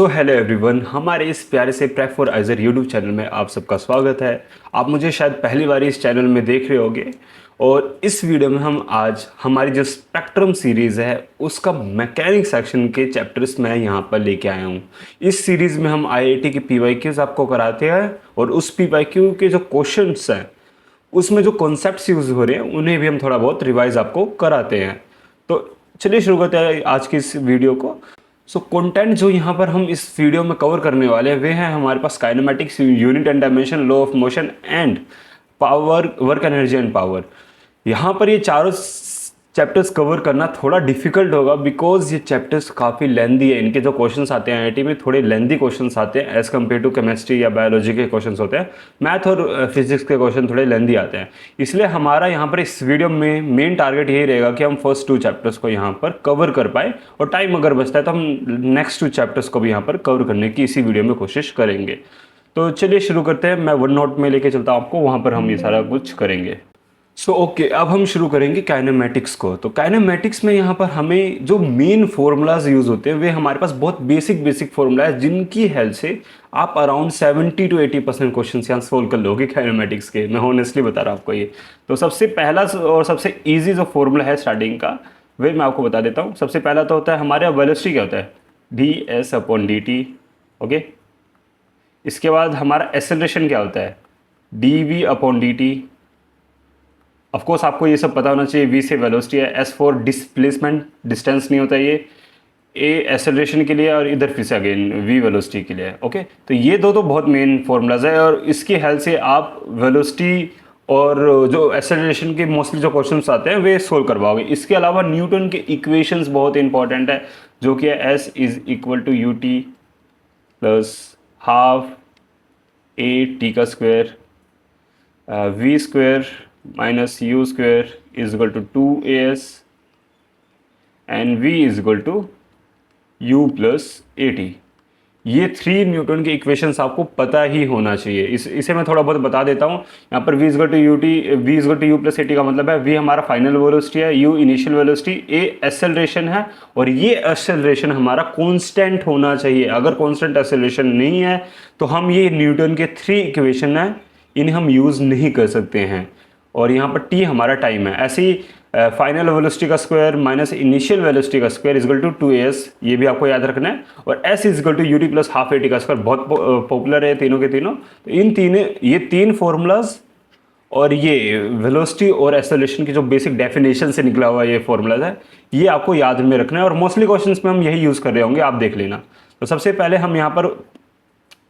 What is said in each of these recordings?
So hello everyone, हमारे इस प्यारे से प्रेप फॉर आइजर यूट्यूब चैनल में आप सबका स्वागत है। आप मुझे शायद पहली बार इस चैनल में देख रहे होंगे और इस वीडियो में हम आज हमारी जो स्पेक्ट्रम सीरीज़ है उसका मैकेनिक सेक्शन के चैप्टर्स मैं यहाँ पर लेके आया हूँ। इस सीरीज़ में हम आईआईटी के पीवाईक्यूज़ आपको कराते हैं और उस पीवाईक्यू के जो क्वेश्चंस हैं उसमें जो कॉन्सेप्ट्स यूज़ हो रहे हैं उन्हें भी हम थोड़ा बहुत रिवाइज आपको कराते हैं। तो चलिए शुरू करते हैं आज की इस वीडियो को। कंटेंट जो यहाँ पर हम इस वीडियो में कवर करने वाले हैं वे हैं हमारे पास kinematics, unit and dimension, law of motion and power, work energy and power. यहाँ पर ये चारों चैप्टर्स कवर करना थोड़ा डिफिकल्ट होगा बिकॉज ये चैप्टर्स काफ़ी लेंदी है। इनके जो क्वेश्चंस आते हैं आईआईटी में थोड़े लेंदी क्वेश्चंस आते हैं एज़ कम्पेयर टू केमिस्ट्री या बायोलॉजी के क्वेश्चंस होते हैं। मैथ और फिजिक्स के क्वेश्चन थोड़े लेंदी आते हैं, इसलिए हमारा यहाँ पर इस वीडियो में मेन टारगेट यही रहेगा कि हम फर्स्ट 2 चैप्टर्स को यहाँ पर कवर कर पाए और टाइम अगर बचता है तो हम नेक्स्ट 2 चैप्टर्स को भी यहाँ पर कवर करने की इसी वीडियो में कोशिश करेंगे। तो चलिए शुरू करते हैं। मैं वन नोट में लेके चलता हूँ आपको, वहाँ पर हम ये सारा कुछ करेंगे। ओके, अब हम शुरू करेंगे काइनेमेटिक्स को। तो काइनेमेटिक्स में यहाँ पर हमें जो मेन फार्मूलाज यूज़ होते हैं वे हमारे पास बहुत बेसिक फार्मूला है जिनकी हेल्प से आप अराउंड 70 to 80% क्वेश्चन यहाँ सोल्व कर लोगे काइनेमेटिक्स के। मैं ऑनेस्टली बता रहा हूँ आपको ये। तो सबसे पहला और सबसे ईजी जो फार्मूला है स्टार्टिंग का वे मैं आपको बता देता हूँ। सबसे पहला तो होता है हमारे वेलोसिटी क्या होता है, ds/dt। ओके, इसके बाद हमारा एक्सेलरेशन क्या होता है, dv/dt। ऑफ कोर्स आपको ये सब पता होना चाहिए। v से वेलोसिटी है, s फॉर डिस्प्लेसमेंट, डिस्टेंस नहीं होता ये, a एक्सेलरेशन के लिए और इधर फिर से अगेन v वेलोसिटी के लिए। ओके, तो ये दो तो बहुत मेन फॉर्मूलाज है और इसकी हेल्प से आप वेलोसिटी और जो एक्सेलरेशन के मोस्टली जो क्वेश्चंस आते हैं वे सोल्व करवाओगे। इसके अलावा न्यूटन के इक्वेशंस बहुत इंपॉर्टेंट है जो कि है s = ut plus half a t का square v square minus u square is equal to 2as and v is equal to u plus at। ये 3 न्यूटन के इक्वेशंस आपको पता ही होना चाहिए। इसे मैं थोड़ा बहुत बता देता हूँ। यहाँ पर v is equal to ut, v is equal to u plus at का मतलब है v हमारा फाइनल वेलोसिटी है, u initial velocity, a acceleration है और ये एक्सेलरेशन हमारा कांस्टेंट होना चाहिए। अगर कांस्टेंट एक्सेलरेशन नहीं है तो हम ये न्यूटन के 3 इक्वेशन है इन्हें हम यूज़ नहीं कर सकते हैं। और यहाँ पर t हमारा टाइम है। ऐसे ही फाइनल वेलोसिटी का स्क्वायर माइनस इनिशियल वेलोसिटी का square is equal to 2as, ये भी आपको याद रखना है। और s is equal to ut plus half at का स्क्वायर, बहुत पॉपुलर है तीनों के तीनों। तो ये 3 फॉर्मूलाज और ये वेलोसिटी और एक्सेलरेशन की जो बेसिक डेफिनेशन से निकला हुआ ये फॉर्मूलाज है, ये आपको याद में रखना है और मोस्टली क्वेश्चंस में हम यही यूज़ कर रहे होंगे, आप देख लेना। तो सबसे पहले हम यहाँ पर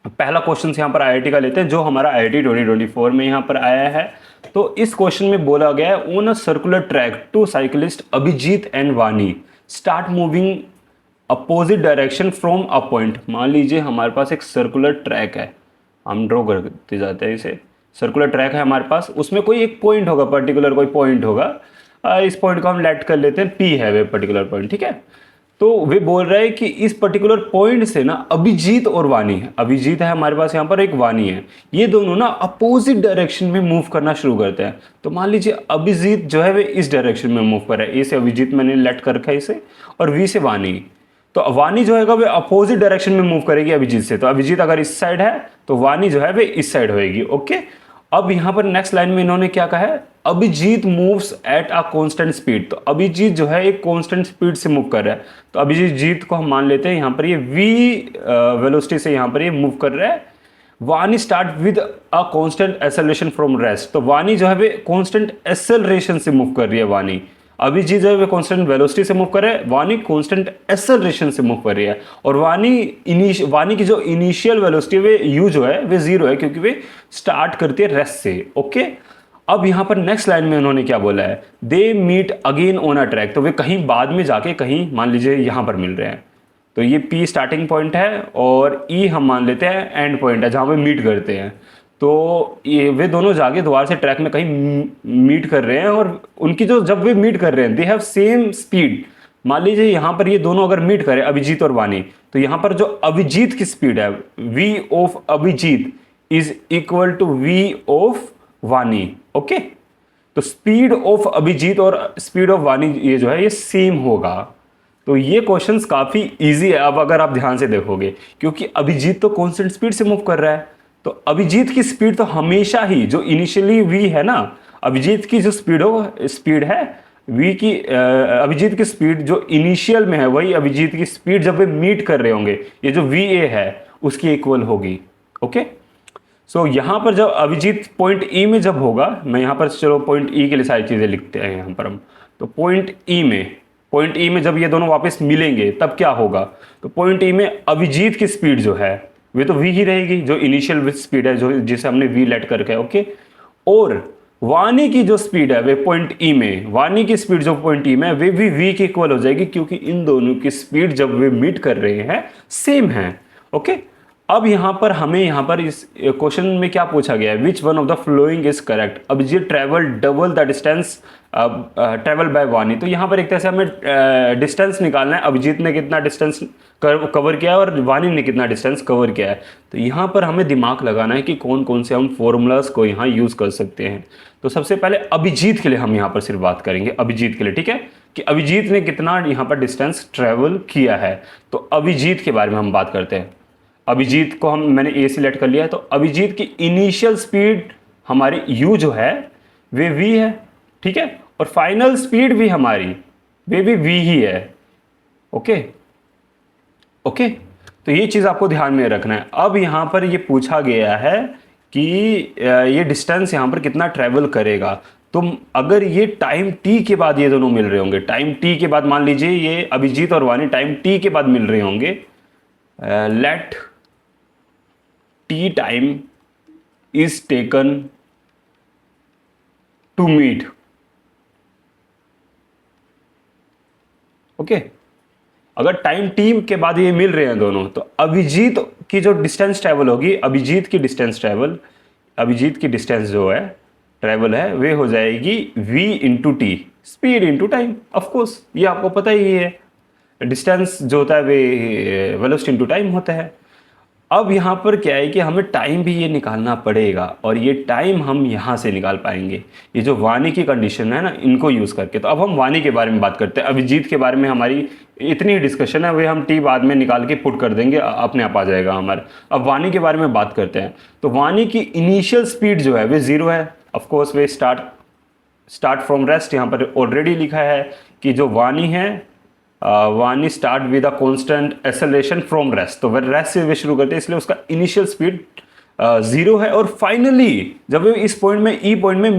पहला क्वेश्चन यहाँ पर आईआईटी का लेते हैं जो हमारा आईआईटी 2024 में यहाँ पर आया है। तो इस क्वेश्चन में बोला गया है on a circular track 2 cyclist Abhijit and Vani start moving opposite direction from a point. मान लीजिए हमारे पास एक सर्कुलर ट्रैक है, हम ड्रॉ करते जाते हैं इसे। सर्कुलर ट्रैक है हमारे पास, उसमें कोई एक पॉइंट होगा, पर्टिकुलर कोई पॉइंट होगा। इस पॉइंट को हम लेट कर लेते हैं P है वे पर्टिकुलर पॉइंट, ठीक है। तो वे बोल रहे हैं कि इस पर्टिकुलर पॉइंट से ना अभिजीत और वानी है, अभिजीत है हमारे पास यहाँ पर, एक वानी है, ये दोनों ना अपोजिट डायरेक्शन में मूव करना शुरू करते हैं। तो मान लीजिए अभिजीत जो है वे इस डायरेक्शन में मूव कर रहा है, ए से अभिजीत मैंने लेट कर रखा है इसे, और वी से वानी। तो वानी जो है वे अपोजिट डायरेक्शन में मूव करेगी अभिजीत से। तो अभिजीत अगर इस साइड है तो वानी जो है वे इस साइड होएगी। ओके, अब यहाँ पर नेक्स्ट लाइन में इन्होंने क्या कहा है, Abhijeet moves at a constant speed. तो अभिजीत जो है एक कांस्टेंट स्पीड से मूव कर रहा है। तो अभिजीत को हम मान लेते हैं यहाँ पर ये v वेलोसिटी से यहाँ पर ये मूव कर रहा है। वानी start with a constant acceleration from rest. तो वानी जो है वे कांस्टेंट एक्सेलरेशन से मूव कर रही है वानी। अभिजीत जो है वे कांस्टेंट वेलोसिटी से मूव कर रहे हैं, वानी कांस्टेंट एक्सेलरेशन से मूव कर रही है। और वानी की जो इनिशियल वेलोसिटी वे u जो है वे 0 है क्योंकि वे स्टार्ट करती है रेस्ट से। ओके, अब यहाँ पर नेक्स्ट लाइन में उन्होंने क्या बोला है, they meet again on a track. तो वे कहीं बाद में जाके कहीं मान लीजिए यहाँ पर मिल रहे हैं। तो ये P स्टार्टिंग पॉइंट है और E हम मान लेते हैं एंड पॉइंट है जहाँ वे मीट करते हैं। तो ये वे दोनों जाके दोबारा से ट्रैक में कहीं मीट कर रहे हैं और उनकी जो जब वे मीट कर रहे हैं दे हैव सेम स्पीड। मान लीजिए यहाँ पर ये दोनों अगर मीट करें अभिजीत और वानी, तो यहाँ पर जो अभिजीत की स्पीड है v of Abhijeet is equal to v of Vani. Okay, तो स्पीड ऑफ अभिजीत और स्पीड ऑफ वानी ये जो है ये सेम होगा। तो ये क्वेश्चंस काफ़ी इजी है अब अगर आप ध्यान से देखोगे, क्योंकि अभिजीत तो कांस्टेंट स्पीड से मूव कर रहा है। तो अभिजीत की स्पीड तो हमेशा ही जो इनिशियली v है ना, अभिजीत की जो स्पीड है v की, अभिजीत की स्पीड जो इनिशियल में है वही अभिजीत की स्पीड जब वे मीट कर रहे होंगे, ये जो va है उसकी इक्वल होगी। ओके, सो यहाँ पर जब अभिजीत पॉइंट ई में जब होगा, मैं यहाँ पर चलो पॉइंट ई के लिए सारी चीज़ें लिखते हैं यहाँ पर हम। तो पॉइंट ई में जब ये दोनों वापस मिलेंगे तब क्या होगा, तो पॉइंट ई में अभिजीत की स्पीड जो है वे तो v ही रहेगी, जो इनिशियल स्पीड है जो जिसे हमने v लेट करके, ओके। और वानी की जो स्पीड है वे पॉइंट ई में, वानी की स्पीड जो पॉइंट ई में वे भी v की इक्वल हो जाएगी, क्योंकि इन दोनों की स्पीड जब वे मीट कर रहे हैं सेम है। ओके, अब यहाँ पर हमें यहाँ पर इस क्वेश्चन में क्या पूछा गया है, which one of the following is correct. Abhijeet travel double the distance travel by Vani. तो यहाँ पर एक तरह से हमें डिस्टेंस निकालना है, अभिजीत ने कितना डिस्टेंस कवर किया है और वानी ने कितना डिस्टेंस कवर किया है। तो यहाँ पर हमें दिमाग लगाना है कि कौन कौन से हम फॉर्मूलाज को यहाँ यूज़ कर सकते हैं। तो सबसे पहले अभिजीत के लिए हम यहाँ पर सिर्फ बात करेंगे, अभिजीत के लिए, ठीक है, कि अभिजीत ने कितना यहाँ पर डिस्टेंस ट्रेवल किया है। तो अभिजीत के बारे में हम बात करते हैं। अभिजीत को मैंने ए सिलेक्ट कर लिया है, तो अभिजीत की इनिशियल स्पीड हमारी u जो है वे v है, ठीक है, और फाइनल स्पीड भी हमारी वे भी v ही है। ओके ओके, तो ये चीज़ आपको ध्यान में रखना है। अब यहाँ पर ये पूछा गया है कि ये डिस्टेंस यहाँ पर कितना ट्रेवल करेगा। तो अगर ये टाइम t के बाद ये दोनों मिल रहे होंगे, टाइम t के बाद मान लीजिए ये अभिजीत और वानी टाइम t के बाद मिल रहे होंगे, let t time is taken to meet. Okay, अगर टाइम t के बाद ये मिल रहे हैं दोनों, तो अभिजीत की जो डिस्टेंस ट्रेवल होगी, अभिजीत की डिस्टेंस जो है ट्रेवल है वे हो जाएगी v into T, speed into time. Of course ये आपको पता ही है, डिस्टेंस जो होता है वे वेलोसिटी इंटू टाइम होता है। अब यहाँ पर क्या है कि हमें टाइम भी ये निकालना पड़ेगा, और ये टाइम हम यहाँ से निकाल पाएंगे, ये जो वानी की कंडीशन है ना, इनको यूज़ करके। तो अब हम वानी के बारे में बात करते हैं। अभिजीत के बारे में हमारी इतनी डिस्कशन है, वे हम टी बाद में निकाल के पुट कर देंगे, अपने आप आ जाएगा हमारा। अब वानी के बारे में बात करते हैं। तो वानी की इनिशियल स्पीड जो है वे 0 है। Of course way start from rest, यहाँ पर ऑलरेडी लिखा है कि जो वानी है, वानी start with a constant acceleration from rest. तो वह रेस्ट से वे शुरू करते हैं, इसलिए उसका इनिशियल स्पीड 0 है। और फाइनली जब वे इस पॉइंट में ई पॉइंट में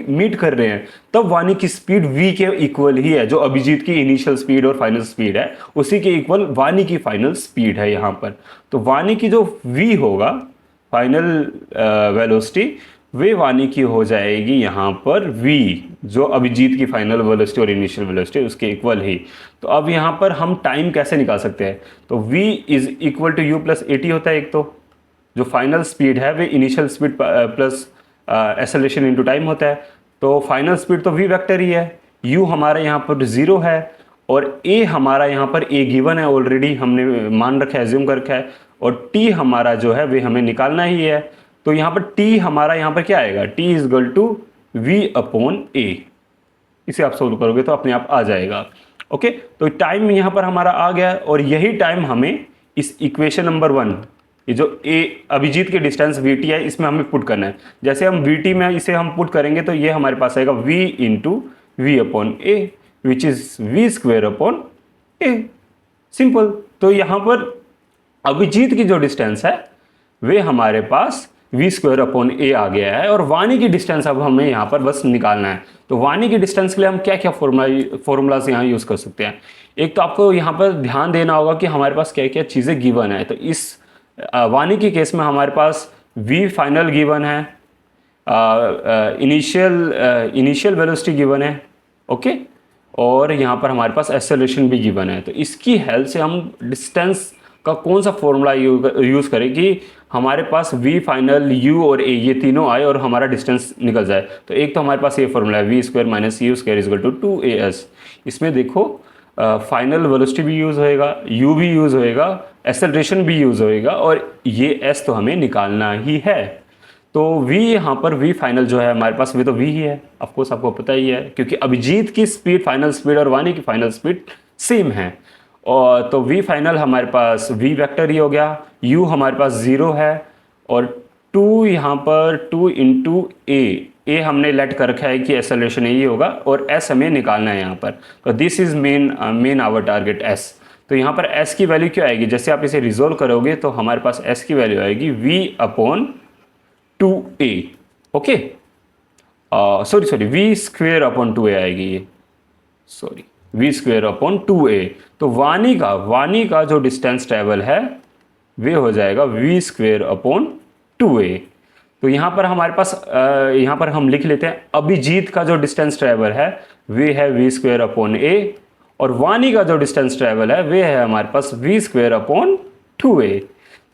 मीट कर रहे हैं, तब वानी की स्पीड v के इक्वल ही है, जो अभिजीत की इनिशियल स्पीड और फाइनल स्पीड है उसी के इक्वल वानी की फाइनल स्पीड है यहाँ पर। तो वानी की जो v होगा, फाइनल वेलोसिटी, वे वानी की हो जाएगी यहाँ पर v, जो अभिजीत की फाइनल वेलोसिटी और इनिशियल वेलोसिटी उसके इक्वल ही। तो अब यहाँ पर हम टाइम कैसे निकाल सकते हैं, तो v is equal to u plus at होता है। एक तो जो फाइनल स्पीड है वे initial speed plus acceleration into time होता है। तो फाइनल स्पीड तो v वेक्टर ही है, u हमारा यहाँ पर 0 है, और a हमारा यहाँ पर a गिवन है, ऑलरेडी हमने मान रखा है, एज्यूम कर रखा है, और t हमारा जो है वे हमें निकालना ही है। तो यहाँ पर t हमारा यहाँ पर क्या आएगा, t is equal to v upon a। इसे आप सोल्व करोगे तो अपने आप आ जाएगा। ओके, तो टाइम यहाँ पर हमारा आ गया, और यही टाइम हमें इस इक्वेशन नंबर 1, ये जो a अभिजीत की डिस्टेंस vt है, इसमें हमें पुट करना है। जैसे हम vt में इसे हम पुट करेंगे तो ये हमारे पास आएगा v into v upon a, which is v square upon a। Simple. तो यहाँ पर अभिजीत की जो डिस्टेंस है वे हमारे पास v स्क्वायर अपॉन a आ गया है, और वानी की डिस्टेंस अब हमें यहाँ पर बस निकालना है। तो वानी की डिस्टेंस के लिए हम क्या क्या फॉर्मूलाज यहाँ यूज़ कर सकते हैं। एक तो आपको यहाँ पर ध्यान देना होगा कि हमारे पास क्या क्या चीज़ें गिवन है। तो इस वानी की केस में हमारे पास v फाइनल गिवन है, इनिशियल वेलोसिटी गिवन है, ओके, और यहाँ पर हमारे पास एक्सेलरेशन भी गिवन है। तो इसकी हेल्प से हम डिस्टेंस का कौन सा फॉर्मूला यूज़ करें कि हमारे पास v फाइनल u और a ये तीनों आए और हमारा डिस्टेंस निकल जाए। तो एक तो हमारे पास ये फॉर्मूला है, v square minus u square is equal to 2as। इसमें देखो फाइनल वेलोसिटी भी यूज़ होएगा, u भी यूज़ होएगा, एक्सेलरेशन भी यूज़ होएगा, और ये s तो हमें निकालना ही है। तो v यहाँ पर v फाइनल जो है हमारे पास वे तो v ही है, ऑफकोर्स आपको पता ही है, क्योंकि अभिजीत की स्पीड फाइनल स्पीड और वानी की फाइनल स्पीड सेम है। और तो v फाइनल हमारे पास v वेक्टर ही हो गया, u हमारे पास 0 है, और 2 यहाँ पर 2 इंटू ए हमने लेट कर रखा है कि एक्सेलरेशन यही होगा, और s हमें निकालना है यहाँ पर। तो this is main our target s। तो यहाँ पर s की वैल्यू क्या आएगी, जैसे आप इसे रिजोल्व करोगे तो हमारे पास s की वैल्यू आएगी v/2a। Okay, sorry v square upon 2a आएगी ये, sorry v square upon 2a। तो वानी का जो डिस्टेंस ट्रेवल है वे हो जाएगा v स्क्वेयर अपॉन 2a। तो यहाँ पर हमारे पास यहाँ पर हम लिख लेते हैं अभिजीत का जो डिस्टेंस ट्रेवल है वे है v स्क्वेयर अपॉन a, और वानी का जो डिस्टेंस ट्रेवल है वे है हमारे पास v स्क्वेयर अपॉन 2a।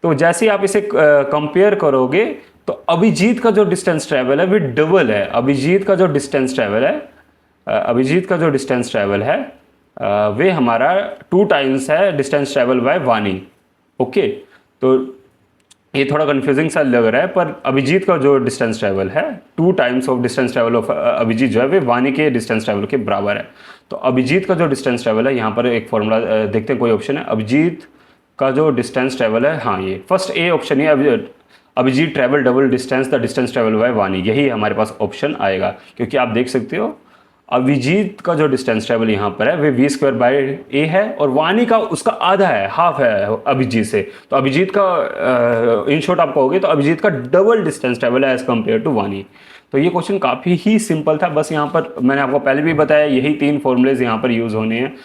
तो जैसे ही आप इसे कंपेयर करोगे तो अभिजीत का जो डिस्टेंस ट्रेवल है वे डबल है। अभिजीत का जो डिस्टेंस ट्रेवल है वे हमारा 2 टाइम्स है डिस्टेंस ट्रेवल बाय वानी। ओके, तो ये थोड़ा कंफ्यूजिंग सा लग रहा है, पर अभिजीत का जो डिस्टेंस ट्रेवल है 2 times of distance travel of Abhijeet जो है वे वानी के डिस्टेंस ट्रेवल के बराबर है। तो अभिजीत का जो डिस्टेंस ट्रेवल है, यहाँ पर एक फॉर्मूला देखते हैं कोई ऑप्शन है। अभिजीत का जो डिस्टेंस ट्रेवल है, हाँ ये फर्स्ट ए ऑप्शन है, Abhijeet travel double distance the distance travel by Vani, यही हमारे पास ऑप्शन आएगा। क्योंकि आप देख सकते हो अभिजीत का जो डिस्टेंस ट्रेवल यहाँ पर है वे v स्क्वायर बाय ए है, और वानी का उसका आधा है, हाफ है अभिजीत से। तो अभिजीत का इन शॉर्ट आप कहोगे तो अभिजीत का डबल डिस्टेंस ट्रेवल है एज कम्पेयर टू वानी। तो ये क्वेश्चन काफ़ी ही सिंपल था, बस यहाँ पर मैंने आपको पहले भी बताया यही 3 फॉर्मूलेज यहाँ पर यूज़ होने हैं,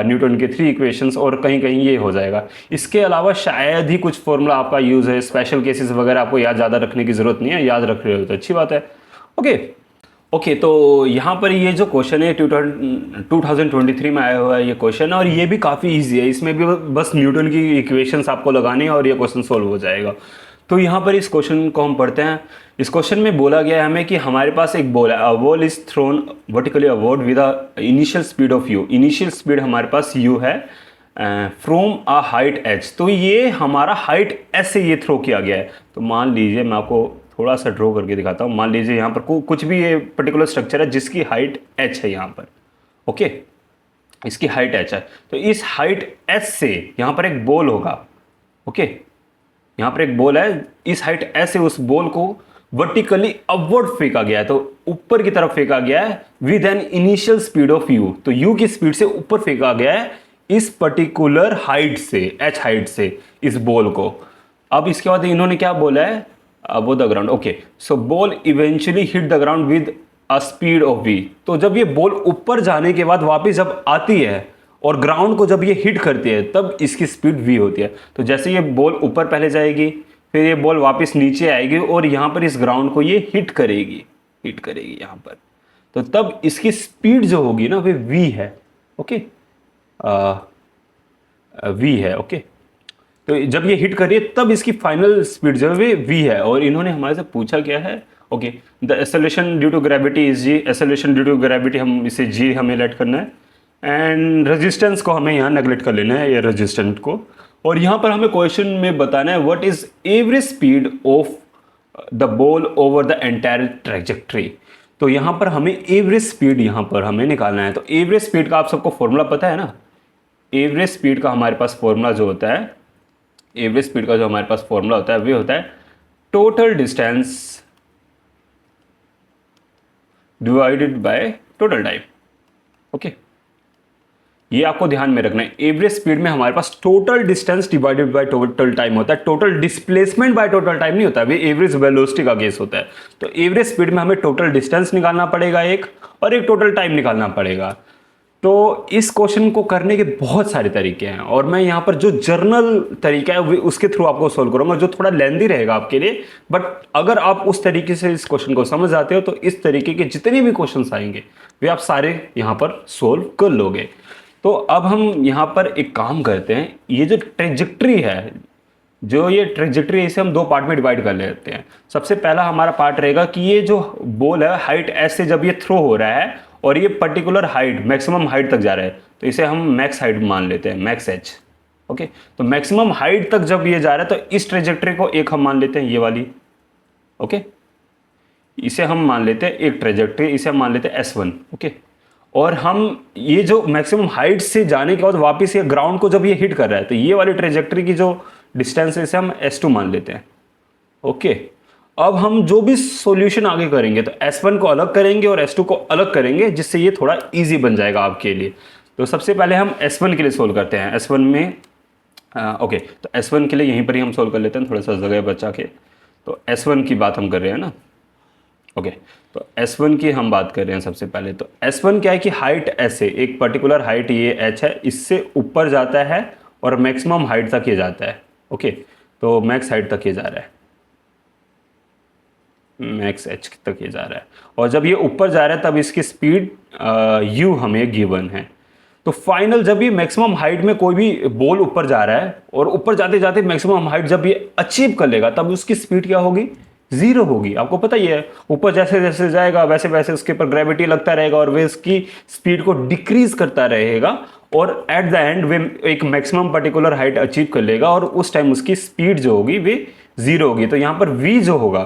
न्यूटन के 3 इक्वेशंस, और कहीं कहीं ये हो जाएगा। इसके अलावा शायद ही कुछ फॉर्मूला आपका यूज़ है, स्पेशल केसेस वगैरह आपको याद ज़्यादा रखने की ज़रूरत नहीं है, याद रख रहे हो तो अच्छी बात है। ओके, तो यहाँ पर ये जो क्वेश्चन है 2023 में आया हुआ है ये क्वेश्चन, और ये भी काफ़ी इजी है। इसमें भी बस न्यूटन की इक्वेशंस आपको लगानी है और ये क्वेश्चन सोल्व हो जाएगा। तो यहाँ पर इस क्वेश्चन को हम पढ़ते हैं। इस क्वेश्चन में बोला गया है हमें कि हमारे पास एक बॉल है, a ball is thrown vertically award with a initial speed of u। Initial speed हमारे पास u है फ्रॉम अ हाइट h। तो ये हमारा हाइट h से ये थ्रो किया गया है। तो मान लीजिए, मैं आपको थोड़ा सा ड्रॉ करके दिखाता हूँ। मान लीजिए यहाँ पर कुछ भी ये पर्टिकुलर स्ट्रक्चर है जिसकी हाइट h है यहाँ पर। ओके, इसकी हाइट h है। तो इस हाइट h से यहाँ पर एक बॉल होगा। ओके, यहाँ पर एक बॉल है, इस हाइट h से उस बॉल को वर्टिकली अपवर्ड फेंका गया है, तो ऊपर की तरफ फेंका गया है with an initial speed of u। तो u की स्पीड से ऊपर फेंका गया है इस पर्टिकुलर हाइट से, h हाइट से इस बॉल को। अब इसके बाद इन्होंने क्या बोला है, above the ground. Okay, so ball eventually hit the ground with a speed of v। तो जब ये बॉल ऊपर जाने के बाद वापस जब आती है और ग्राउंड को जब ये हिट करती है तब इसकी स्पीड v होती है। तो जैसे ये बॉल ऊपर पहले जाएगी, फिर ये बॉल वापस नीचे आएगी और यहाँ पर इस ग्राउंड को ये हिट करेगी यहाँ पर, तो तब इसकी स्पीड जो होगी ना वे v है। ओके, v है। ओके, तो जब ये हिट करिए तब इसकी फाइनल स्पीड जो है v है। और इन्होंने हमारे से पूछा क्या है, okay, the acceleration due to gravity is g। Acceleration due to gravity हम इसे g हमें लेट करना है, एंड रेजिस्टेंस को हमें यहाँ नेगलेक्ट कर लेना है, ये रेजिस्टेंट को। और यहाँ पर हमें क्वेश्चन में बताना है what is average speed of the ball over the entire trajectory. तो यहाँ पर हमें एवरेज स्पीड यहाँ पर हमें निकालना है। तो एवरेज स्पीड का आप सबको फॉर्मूला पता है ना। एवरेज स्पीड का हमारे पास फॉर्मूला जो होता है, एवरेज स्पीड का जो हमारे पास फॉर्मूला होता है वे होता है total distance divided by total time. Okay, ये आपको ध्यान में रखना है। एवरेज स्पीड में हमारे पास total distance divided by total time होता है, total displacement by total time नहीं होता, वे एवरेज वेलोसिटी का केस होता है। तो एवरेज स्पीड में हमें टोटल डिस्टेंस निकालना पड़ेगा एक, और एक टोटल टाइम निकालना पड़ेगा। तो इस क्वेश्चन को करने के बहुत सारे तरीके हैं, और मैं यहाँ पर जो जर्नल तरीका है उसके थ्रू आपको सोल्व करूंगा, जो थोड़ा लेंदी रहेगा आपके लिए। बट अगर आप उस तरीके से इस क्वेश्चन को समझ जाते हो तो इस तरीके के जितने भी क्वेश्चन आएंगे वे आप सारे यहाँ पर सोल्व कर लोगे। तो अब हम यहाँ पर एक काम करते हैं, ये जो ट्रेजेक्ट्री है, जो ये ट्रेजेक्ट्री इसे हम 2 पार्ट में डिवाइड कर लेते हैं। सबसे पहला हमारा पार्ट रहेगा कि ये जो बॉल है हाइट s से जब ये थ्रो हो रहा है और ये पर्टिकुलर हाइट मैक्सिमम हाइट तक जा रहा है, तो इसे हम मैक्स हाइट मान लेते हैं, मैक्स h। ओके, तो मैक्सिमम हाइट तक जब ये जा रहा है तो इस ट्रेजेक्ट्री को एक हम मान लेते हैं, ये वाली। ओके, इसे हम मान लेते हैं एक ट्रेजेक्ट्री, इसे हम मान लेते हैं s1। ओके, और हम ये जो मैक्सिमम हाइट से जाने के बाद वापस ये ग्राउंड को जब ये हिट कर रहा है तो ये वाली ट्रेजेक्टरी की जो डिस्टेंस है इसे हम S2 मान लेते हैं। ओके, अब हम जो भी सॉल्यूशन आगे करेंगे तो S1 को अलग करेंगे और S2 को अलग करेंगे, जिससे ये थोड़ा इजी बन जाएगा आपके लिए। तो सबसे पहले हम S1 के लिए सोल्व करते हैं। S1 में ओके, तो S1 के लिए यहीं पर ही हम सोल्व कर लेते हैं, थोड़ा सा जगह बचा के। तो S1 की बात हम कर रहे हैं ना। ओके, तो S1 की हम बात कर रहे हैं सबसे पहले। तो S1 क्या है कि हाइट S है, एक पर्टिकुलर हाइट ये H है, इससे ऊपर जाता है और मैक्सिमम हाइट तक ये जाता है। ओके, तो मैक्स हाइट तक ये जा रहा है, मैक्स H तक ये जा रहा है। और जब ये ऊपर जा रहा है तब इसकी स्पीड U हमें गिवन है। तो फाइनल जब ये मैक्सिमम हाइट में कोई भी बॉल ऊपर जा रहा है और ऊपर जाते जाते मैक्सिमम हाइट जब ये अचीव कर लेगा तब उसकी स्पीड क्या होगी, 0 होगी। आपको पता ही है, ऊपर जैसे जैसे जाएगा वैसे वैसे उसके ऊपर ग्रेविटी लगता रहेगा और वे इसकी स्पीड को डिक्रीज करता रहेगा और एट द एंड वे एक मैक्सिमम पर्टिकुलर हाइट अचीव कर लेगा और उस टाइम उसकी स्पीड जो होगी वे 0 होगी। तो यहाँ पर v जो होगा,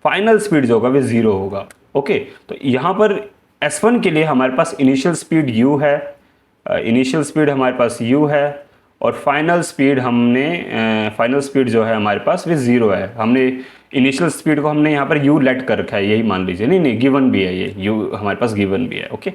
फाइनल स्पीड जो होगा वे 0 होगा। ओके, तो यहाँ पर S1 के लिए हमारे पास इनिशियल स्पीड u है, इनिशियल स्पीड हमारे पास u है और फाइनल स्पीड फाइनल स्पीड जो है हमारे पास वे 0 है। हमने इनिशियल स्पीड को हमने यहाँ पर u लेट कर रखा है, यही मान लीजिए। नहीं गिवन भी है, ये u हमारे पास गिवन भी है। ओके,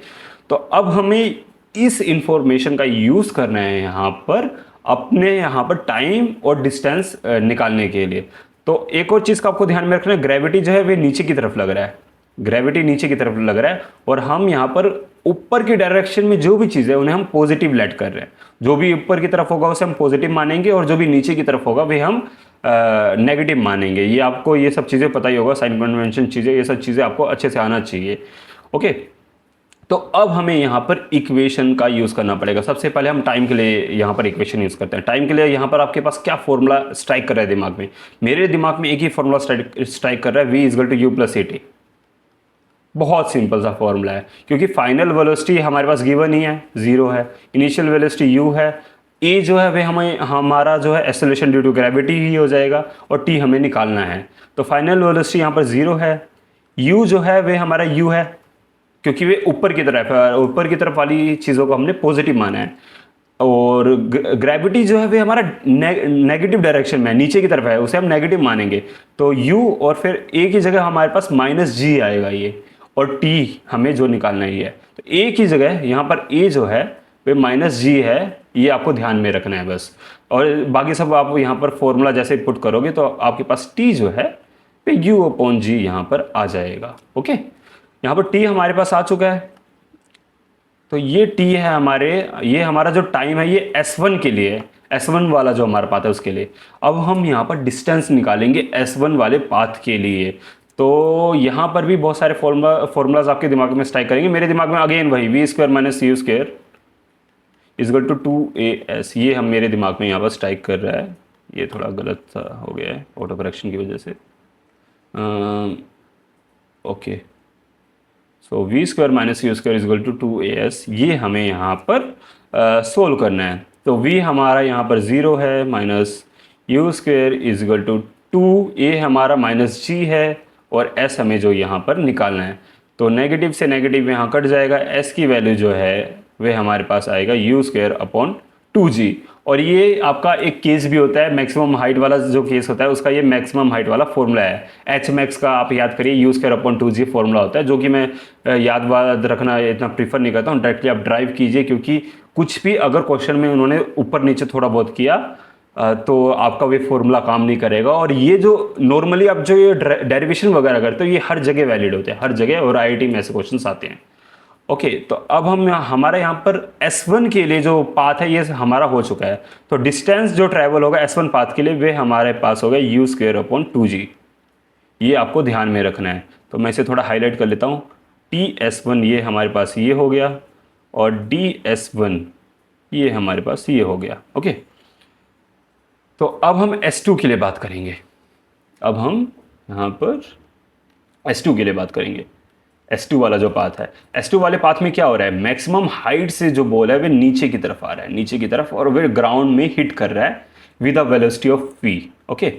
तो अब हमें इस इंफॉर्मेशन का यूज़ करना है यहाँ पर अपने यहाँ पर टाइम और डिस्टेंस निकालने के लिए। तो एक और चीज़ का आपको ध्यान में रखना है, ग्रेविटी जो है वे नीचे की तरफ लग रहा है, ग्रेविटी नीचे की तरफ लग रहा है और हम यहाँ पर ऊपर की डायरेक्शन में जो भी चीज़ है उन्हें हम पॉजिटिव लेट कर रहे हैं। जो भी ऊपर की तरफ होगा उसे हम पॉजिटिव मानेंगे और जो भी नीचे की तरफ होगा वे हम नेगेटिव मानेंगे। ये आपको ये सब चीज़ें पता ही होगा, साइन कन्वेंशन चीज़ें, ये सब चीज़ें आपको अच्छे से आना चाहिए। ओके, तो अब हमें यहाँ पर इक्वेशन का यूज़ करना पड़ेगा। सबसे पहले हम टाइम के लिए यहाँ पर इक्वेशन यूज़ करते हैं। टाइम के लिए यहाँ पर आपके पास क्या फॉर्मूला स्ट्राइक कर रहा है दिमाग में? मेरे दिमाग में एक ही फॉर्मूला स्ट्राइक कर रहा है, v is equal to u plus AT। बहुत सिंपल सा फॉर्मूला है, क्योंकि फाइनल वेलोसिटी हमारे पास गिवन ही है, 0 है। इनिशियल वेलोसिटी u है, a जो है वह हमारा जो है एक्सेलरेशन ड्यू टू ग्रेविटी ही हो जाएगा और t हमें निकालना है। तो फाइनल वेलोसिटी यहाँ पर 0 है, u जो है वह हमारा u है क्योंकि वे ऊपर की तरफ वाली चीज़ों को हमने पॉजिटिव माना है। और ग्रेविटी जो है वे हमारा नेगेटिव डायरेक्शन में नीचे की तरफ है, उसे हम नेगेटिव मानेंगे। तो u और फिर a की जगह हमारे पास -g आएगा ये, और t हमें जो निकालना ही है। तो a की जगह यहाँ पर a जो है वे -g है, ये आपको ध्यान में रखना है बस। और बाकी सब आप यहाँ पर फॉर्मूला जैसे पुट करोगे तो आपके पास t जो है वे u/g यहाँ पर आ जाएगा। ओके, यहाँ पर t हमारे पास आ चुका है। तो ये t है ये हमारा जो टाइम है ये S1 के लिए है, S1 वाला जो हमारा पाथ है उसके लिए। अब हम यहाँ पर डिस्टेंस निकालेंगे S1 वाले पाथ के लिए। तो यहाँ पर भी बहुत सारे फॉर्मूलाज आपके दिमाग में स्ट्राइक करेंगे। मेरे दिमाग में अगेन वही v² - cu² is equal to 2as, ये हम मेरे दिमाग में यहाँ पर स्ट्राइक कर रहा है। ये थोड़ा गलत सा हो गया है ऑटो करेक्शन की वजह से। Okay, so v² - u² is equal to 2as, ये हमें यहाँ पर सोल्व करना है। तो v हमारा यहाँ पर 0 है, -u² इजगल टू 2a हमारा -g है और s हमें जो यहाँ पर निकालना है। तो नेगेटिव से नेगेटिव यहाँ कट जाएगा, s की वैल्यू जो है वह हमारे पास आएगा u²/2g। और ये आपका एक केस भी होता है, मैक्सिमम हाइट वाला जो केस होता है उसका ये मैक्सिमम हाइट वाला फॉर्मूला है। h max का आप याद करिए u²/2g फॉर्मूला होता है, जो कि मैं याद रखना इतना प्रीफर नहीं करता हूँ। डायरेक्टली आप ड्राइव कीजिए, क्योंकि कुछ भी अगर क्वेश्चन में उन्होंने ऊपर नीचे थोड़ा बहुत किया तो आपका वे फॉर्मूला काम नहीं करेगा। और ये जो नॉर्मली आप जो ये डेरिवेशन वगैरह करते हो ये हर जगह वैलिड होते हैं, हर जगह, और IIT में ऐसे क्वेश्चन आते हैं। ओके, तो अब हम हमारा यहाँ पर S1 के लिए जो पाथ है ये हमारा हो चुका है। तो डिस्टेंस जो ट्रैवल होगा S1 पाथ के लिए वे हमारे पास होगा u²/2g। ये आपको ध्यान में रखना है। तो मैं इसे थोड़ा हाईलाइट कर लेता हूँ। TS1 ये हमारे पास ये हो गया और DS1 ये हमारे पास ये हो गया। ओके, तो अब हम S2 के लिए बात करेंगे। अब हम यहाँ पर S2 के लिए बात करेंगे। S2 वाला जो पाथ है, S2 वाले पाथ में क्या हो रहा है, मैक्सिमम हाइट से जो बॉल है वे नीचे की तरफ आ रहा है, नीचे की तरफ, और वे ग्राउंड में हिट कर रहा है with a velocity of v। Okay,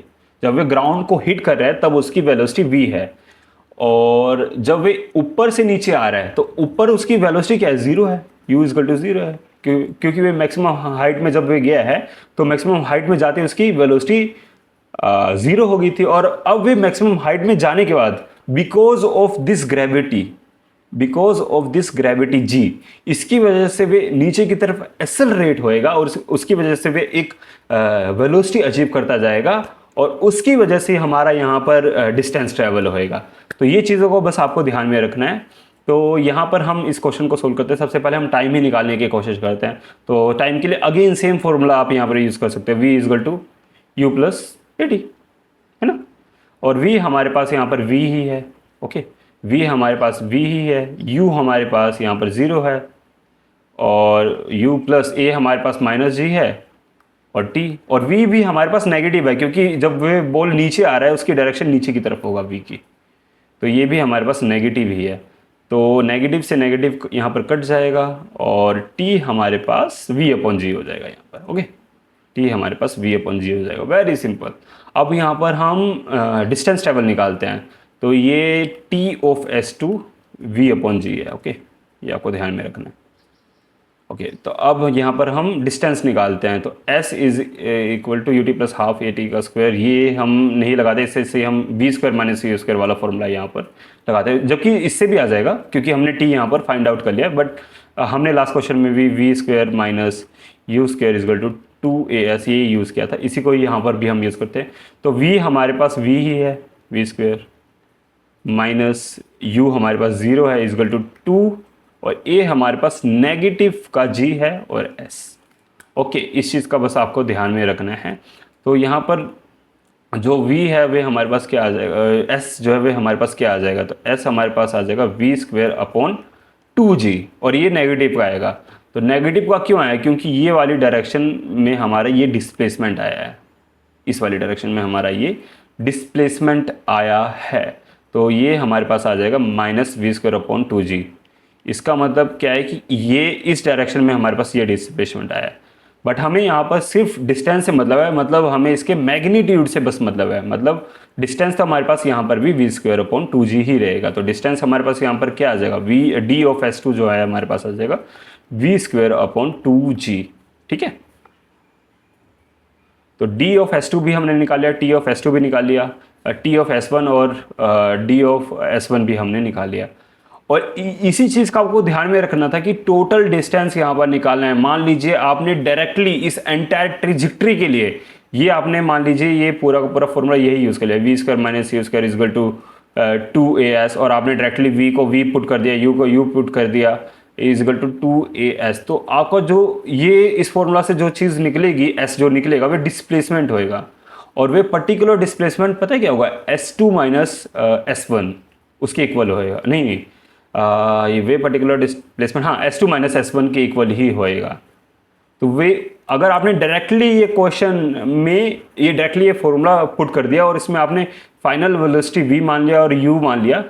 जब वे ग्राउंड को हिट कर रहा है तब उसकी वेलोसिटी v है। और जब वे ऊपर से नीचे आ रहा है तो ऊपर उसकी वेलोसिटी क्या है, जीरो है, u इजकल टू जीरो है, क्योंकि वे मैक्सिमम हाइट में जब वे गया है तो मैक्सिमम हाइट में जाते उसकी वेलोसिटी जीरो हो गई थी। और अब वे मैक्सिमम हाइट में जाने के बाद because of this gravity G, इसकी वजह से वे नीचे की तरफ एक्सेलरेट होएगा और उसकी वजह से वे एक वेलोसिटी अचीव करता जाएगा और उसकी वजह से हमारा यहाँ पर डिस्टेंस ट्रेवल होएगा। तो ये चीज़ों को बस आपको ध्यान में रखना है। तो यहाँ पर हम इस क्वेश्चन को सोल्व करते हैं। सबसे पहले हम टाइम ही निकालने की कोशिश करते हैं। तो टाइम के लिए अगेन सेम फॉर्मूला आप यहाँ पर यूज़ कर सकते हैं, v is equal to u plus a t, है ना। और v हमारे पास यहाँ पर v ही है, ओके, v हमारे पास v ही है, u हमारे पास यहाँ पर ज़ीरो है और u प्लस a हमारे पास माइनस जी है और t, और v भी हमारे पास नेगेटिव है क्योंकि जब वे बॉल नीचे आ रहा है उसकी डायरेक्शन नीचे की तरफ होगा v की, तो ये भी हमारे पास नेगेटिव ही है। तो नेगेटिव से नेगेटिव यहाँ पर कट जाएगा और t हमारे पास v अपॉन जी हो जाएगा यहाँ पर, ओके, t हमारे पास v अपॉन जी हो जाएगा, वेरी सिंपल। अब यहाँ पर हम डिस्टेंस ट्रेवल निकालते हैं। तो ये t of s2 v upon g है, ओके, ये आपको ध्यान में रखना है, ओके। तो अब यहाँ पर हम डिस्टेंस निकालते हैं। तो s is equal to u t plus half a t का स्क्वायर, ये हम नहीं लगाते, इससे हम v square minus c square वाला फॉर्मूला यहाँ पर लगाते हैं, जबकि इससे भी आ जाएगा क्योंकि हमने t यहाँ पर फाइंड आउट कर लिया। बट हमने लास्ट क्वेश्चन में भी v square minus u square is equal to 2as ये यूज़ किया था, इसी को यहाँ पर भी हम यूज़ करते हैं। तो v हमारे पास v ही है, वी स्क्वायर माइनस u हमारे पास ज़ीरो है इजगल टू 2 और a हमारे पास नेगेटिव का g है और s, ओके, इस चीज़ का बस आपको ध्यान में रखना है। तो यहाँ पर जो v है वे हमारे पास क्या आ जाएगा, s जो है वे हमारे पास क्या आ जाएगा, तो s हमारे पास आ जाएगा v स्क्वायर अपॉन 2g और ये नेगेटिव का आएगा। तो नेगेटिव का क्यों आया, क्योंकि ये वाली डायरेक्शन में हमारा ये डिस्प्लेसमेंट आया है, इस वाली डायरेक्शन में हमारा ये डिस्प्लेसमेंट आया है। तो ये हमारे पास आ जाएगा minus we square upon 2g। इसका मतलब क्या है कि ये इस डायरेक्शन में हमारे पास ये डिस्प्लेसमेंट आया है, बट हमें यहाँ पर सिर्फ डिस्टेंस से मतलब है, मतलब हमें इसके मैग्नीट्यूड से बस मतलब है, मतलब डिस्टेंस तो हमारे पास यहाँ पर भी वी स्क्वायर अपॉन 2g ही रहेगा। तो डिस्टेंस हमारे पास यहाँ पर क्या आ जाएगा, वी डी ऑफ s2 जो है हमारे पास आ जाएगा वी स्क्वायर अपॉन 2g, ठीक है। तो d ऑफ s2 भी हमने निकाल लिया, t ऑफ s2 भी निकाल लिया, t ऑफ s1 और d ऑफ s1 भी हमने निकाल लिया। और इसी चीज़ का आपको ध्यान में रखना था कि टोटल डिस्टेंस यहाँ पर निकालना है। मान लीजिए आपने डायरेक्टली इस एंटायर ट्रिजेक्ट्री के लिए ये आपने मान लीजिए ये पूरा का पूरा फॉर्मूला यही यूज़ कर लिया, v square minus c square is equal to 2as, और आपने डायरेक्टली v को v पुट कर दिया, u को u पुट कर दिया इजगल टू 2as। तो आपका जो ये इस फॉर्मूला से जो चीज़ निकलेगी, s जो निकलेगा वे डिस्प्लेसमेंट होएगा, और वे पर्टिकुलर डिस्प्लेसमेंट पता है क्या होगा, s2 माइनस s1 उसके इक्वल होएगा, नहीं ये वे पर्टिकुलर डिस्प्लेसमेंट, हाँ s2 माइनस s1 के इक्वल ही होएगा। तो वे अगर आपने डायरेक्टली ये क्वेश्चन में ये डायरेक्टली ये फॉर्मूला पुट कर दिया और इसमें आपने फाइनल वेलोसिटी v मान लिया और u मान लिया,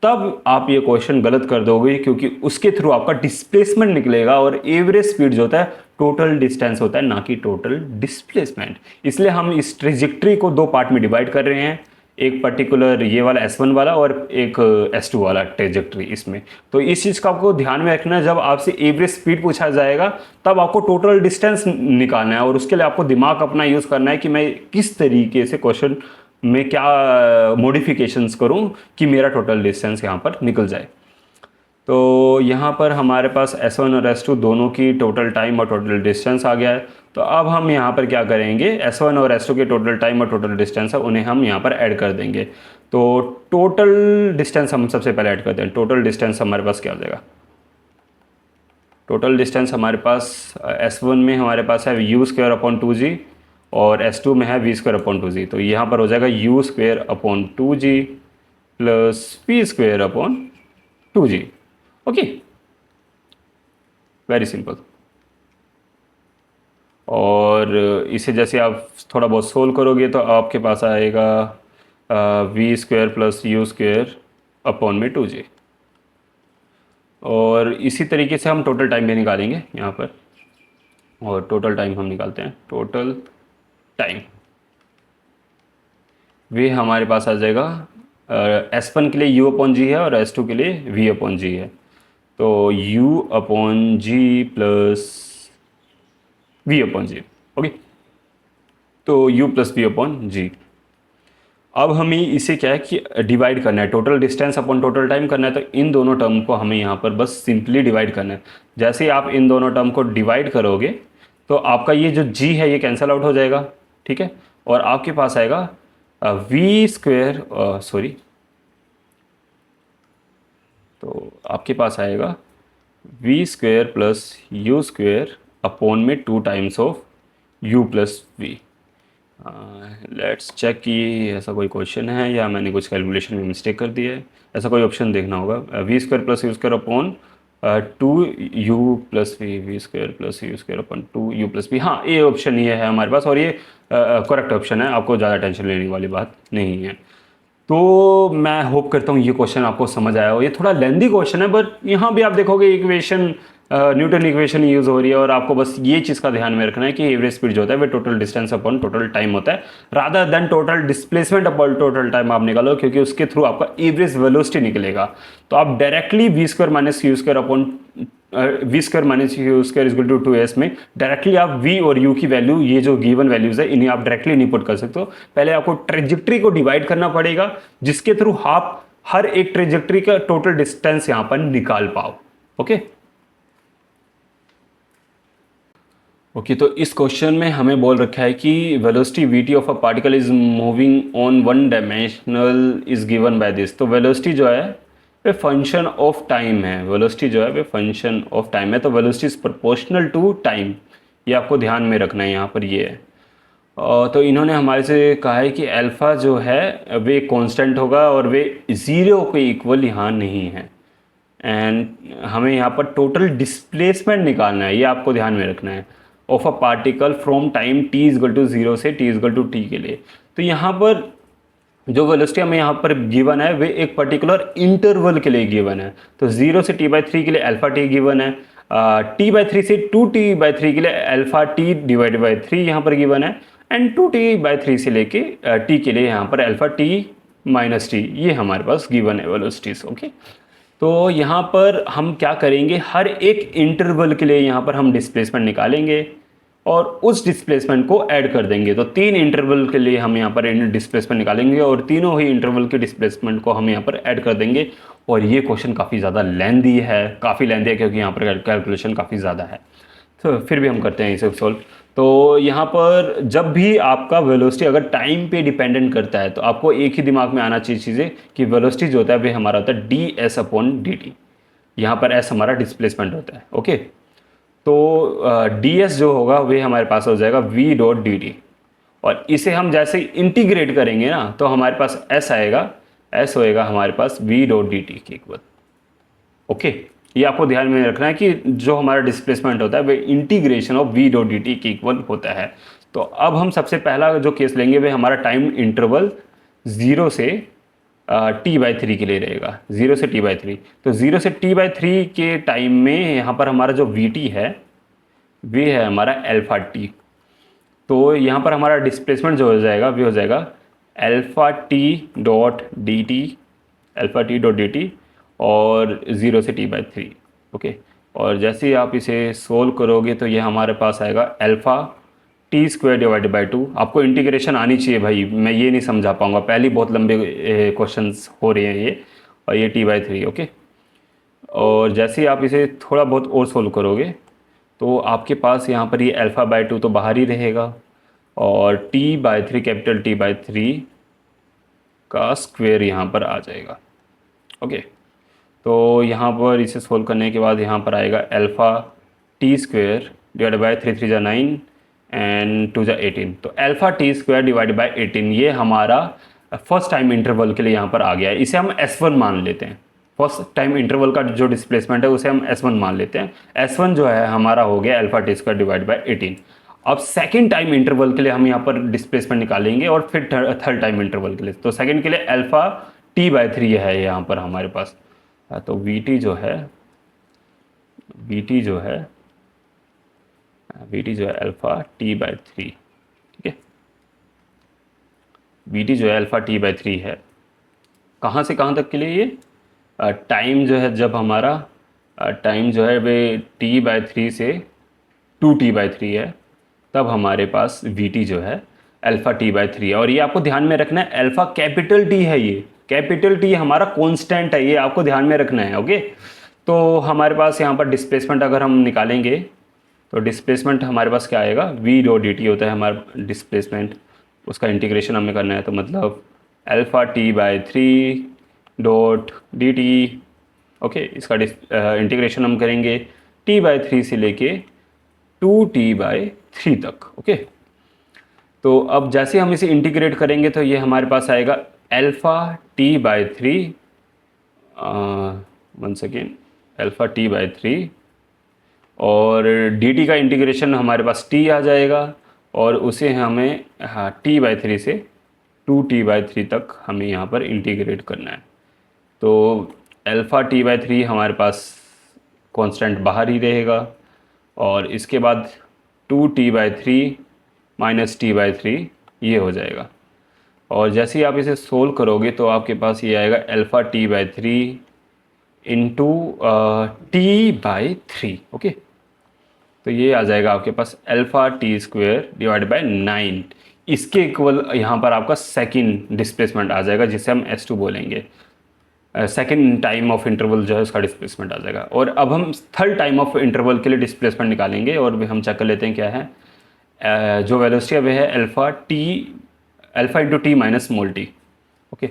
तब आप ये क्वेश्चन गलत कर दोगे, क्योंकि उसके थ्रू आपका डिस्प्लेसमेंट निकलेगा और एवरेज स्पीड जो होता है टोटल डिस्टेंस होता है, ना कि टोटल डिस्प्लेसमेंट। इसलिए हम इस ट्रेजेक्ट्री को दो पार्ट में डिवाइड कर रहे हैं, एक पर्टिकुलर ये वाला S1 वाला और एक S2 वाला ट्रेजेक्ट्री इसमें। तो इस चीज़ का आपको ध्यान में रखना है, जब आपसे एवरेज स्पीड पूछा जाएगा तब आपको टोटल डिस्टेंस निकालना है, और उसके लिए आपको दिमाग अपना यूज़ करना है कि मैं किस तरीके से क्वेश्चन में क्या मॉडिफिकेशंस करूं कि मेरा टोटल डिस्टेंस यहाँ पर निकल जाए। तो यहाँ पर हमारे पास S1 और S2 दोनों की टोटल टाइम और टोटल डिस्टेंस आ गया है। तो अब हम यहाँ पर क्या करेंगे, S1 और S2 के टोटल टाइम और टोटल डिस्टेंस है उन्हें हम यहाँ पर ऐड कर देंगे। तो टोटल डिस्टेंस हम सबसे पहले ऐड करते हैं। टोटल डिस्टेंस हमारे पास क्या हो जाएगा, टोटल डिस्टेंस हमारे पास S1 में हमारे पास है u स्क्वायर अपॉन 2g और S2 में है v स्क्वायर अपॉन 2g। तो यहाँ पर हो जाएगा u square upon 2g plus v square upon 2g, okay, very simple. और इसे जैसे आप थोड़ा बहुत सोल्व करोगे तो आपके पास आएगा v square plus u square upon में 2g। और इसी तरीके से हम टोटल टाइम भी निकालेंगे यहाँ पर, और टोटल टाइम हम निकालते हैं, टोटल टाइम वे हमारे पास आ जाएगा S1 के लिए U अपॉन जी है और S2 के लिए V अपॉन जी है। तो U अपॉन जी प्लस V अपॉन जी। ओके, तो U प्लस V अपॉन जी। अब हमें इसे क्या है कि डिवाइड करना है, total distance upon total time करना है। तो इन दोनों टर्म को हमें यहाँ पर बस सिंपली डिवाइड करना है। जैसे ही आप इन दोनों टर्म को डिवाइड करोगे तो आपका ये जो g है ये कैंसल आउट हो जाएगा, ठीक है। और आपके पास आएगा वी स्क्वेयर, सॉरी, तो आपके पास आएगा v square plus u square upon में 2 times of u plus v. Let's check कि ऐसा कोई क्वेश्चन है या मैंने कुछ कैलकुलेशन में मिस्टेक कर दी है। ऐसा कोई ऑप्शन देखना होगा। V square plus u square upon 2u plus v square plus u square upon 2u plus v. हाँ, ये ऑप्शन ये है हमारे पास और ये करेक्ट ऑप्शन है, आपको ज़्यादा टेंशन लेने वाली बात नहीं है। तो मैं होप करता हूँ ये क्वेश्चन आपको समझ आया हो। ये थोड़ा लेंदी क्वेश्चन है बट यहाँ भी आप देखोगे इक्वेशन, न्यूटन इक्वेशन यूज़ हो रही है और आपको बस ये चीज़ का ध्यान में रखना है कि एवरेज स्पीड जो होता है वो total distance upon total time होता है, rather than total displacement upon total time आप निकालो, क्योंकि उसके थ्रू आपका एवरेज वेलोसिटी निकलेगा। तो आप directly v square minus u square upon v square minus u square equal to 2s में डायरेक्टली आप v और u की वैल्यू, ये जो गिवन वैल्यूज है, इन्हें आप डायरेक्टली नहीं पुट कर सकते हो। पहले आपको ट्रेजेक्ट्री को डिवाइड करना पड़ेगा जिसके थ्रू आप हर एक ट्रेजेक्ट्री का टोटल डिस्टेंस यहां पर निकाल पाओ। ओके ओके, तो इस क्वेश्चन में हमें बोल रखा है कि velocity v t of a particle is moving on one dimensional is given by this. तो वेलोसिटी जो है वे फंक्शन ऑफ टाइम है, वेलोसिटी जो है वे फंक्शन ऑफ टाइम है। तो velocity is proportional to time, ये आपको ध्यान में रखना है, यहाँ पर ये है। तो इन्होंने हमारे से कहा है कि अल्फ़ा जो है वे कांस्टेंट होगा और वे ज़ीरो के इक्वल यहाँ नहीं है। एंड हमें यहाँ पर टोटल डिस्प्लेसमेंट निकालना है, ये आपको ध्यान में रखना है, of a particle from time t is equal to 0 से t इजगल टू t के लिए। तो यहाँ पर जो वेलोसिटी हमें यहाँ पर गिवन है वे एक पर्टिकुलर इंटरवल के लिए गिवन है। तो 0 से t/3 के लिए अल्फा टी गिवन है, t/3 से 2t/3 के लिए अल्फा टी डिवाइडेड बाई 3 यहाँ पर गिवन है, एंड 2t/3 से लेके t के लिए यहाँ पर अल्फा टी माइनस टी, ये हमारे पास गिवन है वेलोसिटीज। ओके, तो यहाँ पर हम क्या करेंगे, हर एक इंटरवल के लिए यहाँ पर हम डिस्प्लेसमेंट निकालेंगे और उस डिस्प्लेसमेंट को ऐड कर देंगे। तो 3 इंटरवल के लिए हम यहाँ पर डिस्प्लेसमेंट निकालेंगे और तीनों ही इंटरवल के डिस्प्लेसमेंट को हम यहाँ पर ऐड कर देंगे। और ये क्वेश्चन काफ़ी ज़्यादा लेंदी है, काफ़ी लेंदी है क्योंकि यहाँ पर कैलकुलेशन काफ़ी ज़्यादा है। तो फिर भी हम करते हैं इसे सॉल्व। तो यहाँ पर जब भी आपका वेलोसिटी अगर टाइम पे डिपेंडेंट करता है तो आपको एक ही दिमाग में आना चाहिए चीज़ें कि वेलोसिटी जो होता है वह हमारा होता है D S upon D T. यहाँ पर एस हमारा डिस्प्लेसमेंट होता है। ओके, तो डी एस जो होगा वह हमारे पास हो जाएगा वी डॉट डी टी, और इसे हम जैसे इंटीग्रेट करेंगे ना तो हमारे पास एस आएगा, एस होएगा हमारे पास वी डॉट डी टी के इक्वल। ओके, ये आपको ध्यान में रखना है कि जो हमारा डिस्प्लेसमेंट होता है वह integration of V dot D T के इक्वल होता है। तो अब हम सबसे पहला जो केस लेंगे वह हमारा टाइम इंटरवल 0 से t/3 के लिए रहेगा, 0 से t/3। तो 0 से t/3 के टाइम में यहाँ पर हमारा जो वी टी है वे है हमारा अल्फा टी। तो यहाँ पर हमारा डिस्प्लेसमेंट जो हो जाएगा वो हो जाएगा alpha T dot D T, alpha T dot D T, और 0 से t/3। ओके, और जैसे ही आप इसे सोल्व करोगे तो ये हमारे पास आएगा alpha T square divided by 2। आपको इंटीग्रेशन आनी चाहिए भाई, मैं ये नहीं समझा पाऊंगा, पहले बहुत लंबे क्वेश्चंस हो रहे हैं ये, और ये t/3। ओके, और जैसे ही आप इसे थोड़ा बहुत और सोल्व करोगे तो आपके पास यहाँ पर ये अल्फ़ा/2 तो बाहर ही रहेगा और t/3 कैपिटल t/3 का स्क्वायर यहाँ पर आ जाएगा। ओके, तो यहाँ पर इसे सोल्व करने के बाद यहाँ पर आएगा alpha T square divide by 3 3 9 and 2 18। तो alpha T square divide by 18 ये हमारा फर्स्ट टाइम इंटरवल के लिए यहाँ पर आ गया है। इसे हम S1 मान लेते हैं, फर्स्ट टाइम इंटरवल का जो डिस्प्लेसमेंट है उसे हम S1 मान लेते हैं। S1 जो है हमारा हो गया alpha T square divide by 18। अब सेकेंड टाइम इंटरवल के लिए हम यहाँ पर डिस्प्लेसमेंट निकालेंगे और फिर थर्ड टाइम इंटरवल के लिए। तो सेकेंड के लिए अल्फ़ा t/3 है यहाँ पर हमारे पास। तो वीटी जो है अल्फ़ा t/3, ठीक है, वीटी जो है अल्फ़ा t/3 है। कहाँ से कहाँ तक के लिए ये टाइम जो है, जब हमारा टाइम जो है वे t/3 से 2t/3 है, तब हमारे पास vt जो है अल्फ़ा t/3 है। और ये आपको ध्यान में रखना है, अल्फ़ा कैपिटल टी है, ये कैपिटल टी हमारा कांस्टेंट है, ये आपको ध्यान में रखना है। ओके, तो हमारे पास यहाँ पर डिस्प्लेसमेंट अगर हम निकालेंगे तो डिस्प्लेसमेंट हमारे पास क्या आएगा, v डॉट डी टी होता है हमारा डिस्प्लेसमेंट, उसका इंटीग्रेशन हमें करना है, तो मतलब alpha t/3 dot D T. Okay, इसका इंटीग्रेशन हम करेंगे t/3 से लेके 2t/3 तक। ओके, तो अब जैसे हम इसे इंटीग्रेट करेंगे तो ये हमारे पास आएगा alpha t/3, one second, alpha t/3, और dt का इंटीग्रेशन हमारे पास t आ जाएगा, और उसे हमें हाँ t/3 से 2t/3 तक हमें यहाँ पर इंटीग्रेट करना है। तो अल्फ़ा t/3 हमारे पास कांस्टेंट बाहर ही रहेगा, और इसके बाद 2t/3 माइनस t/3 ये हो जाएगा। और जैसे ही आप इसे सोल्व करोगे तो आपके पास ये आएगा alpha t/3 into t/3। Okay, तो ये आ जाएगा आपके पास अल्फ़ा t² डिवाइड बाय 9। इसके इक्वल यहाँ पर आपका सेकंड डिस्प्लेसमेंट आ जाएगा, जिसे हम s2 बोलेंगे। सेकंड टाइम ऑफ इंटरवल जो है उसका डिस्प्लेसमेंट आ जाएगा। और अब हम थर्ड टाइम ऑफ इंटरवल के लिए डिस्प्लेसमेंट निकालेंगे, और भी हम चेक कर लेते हैं क्या है। जो वेलोसिटी है वह है alpha into T minus small T. Okay,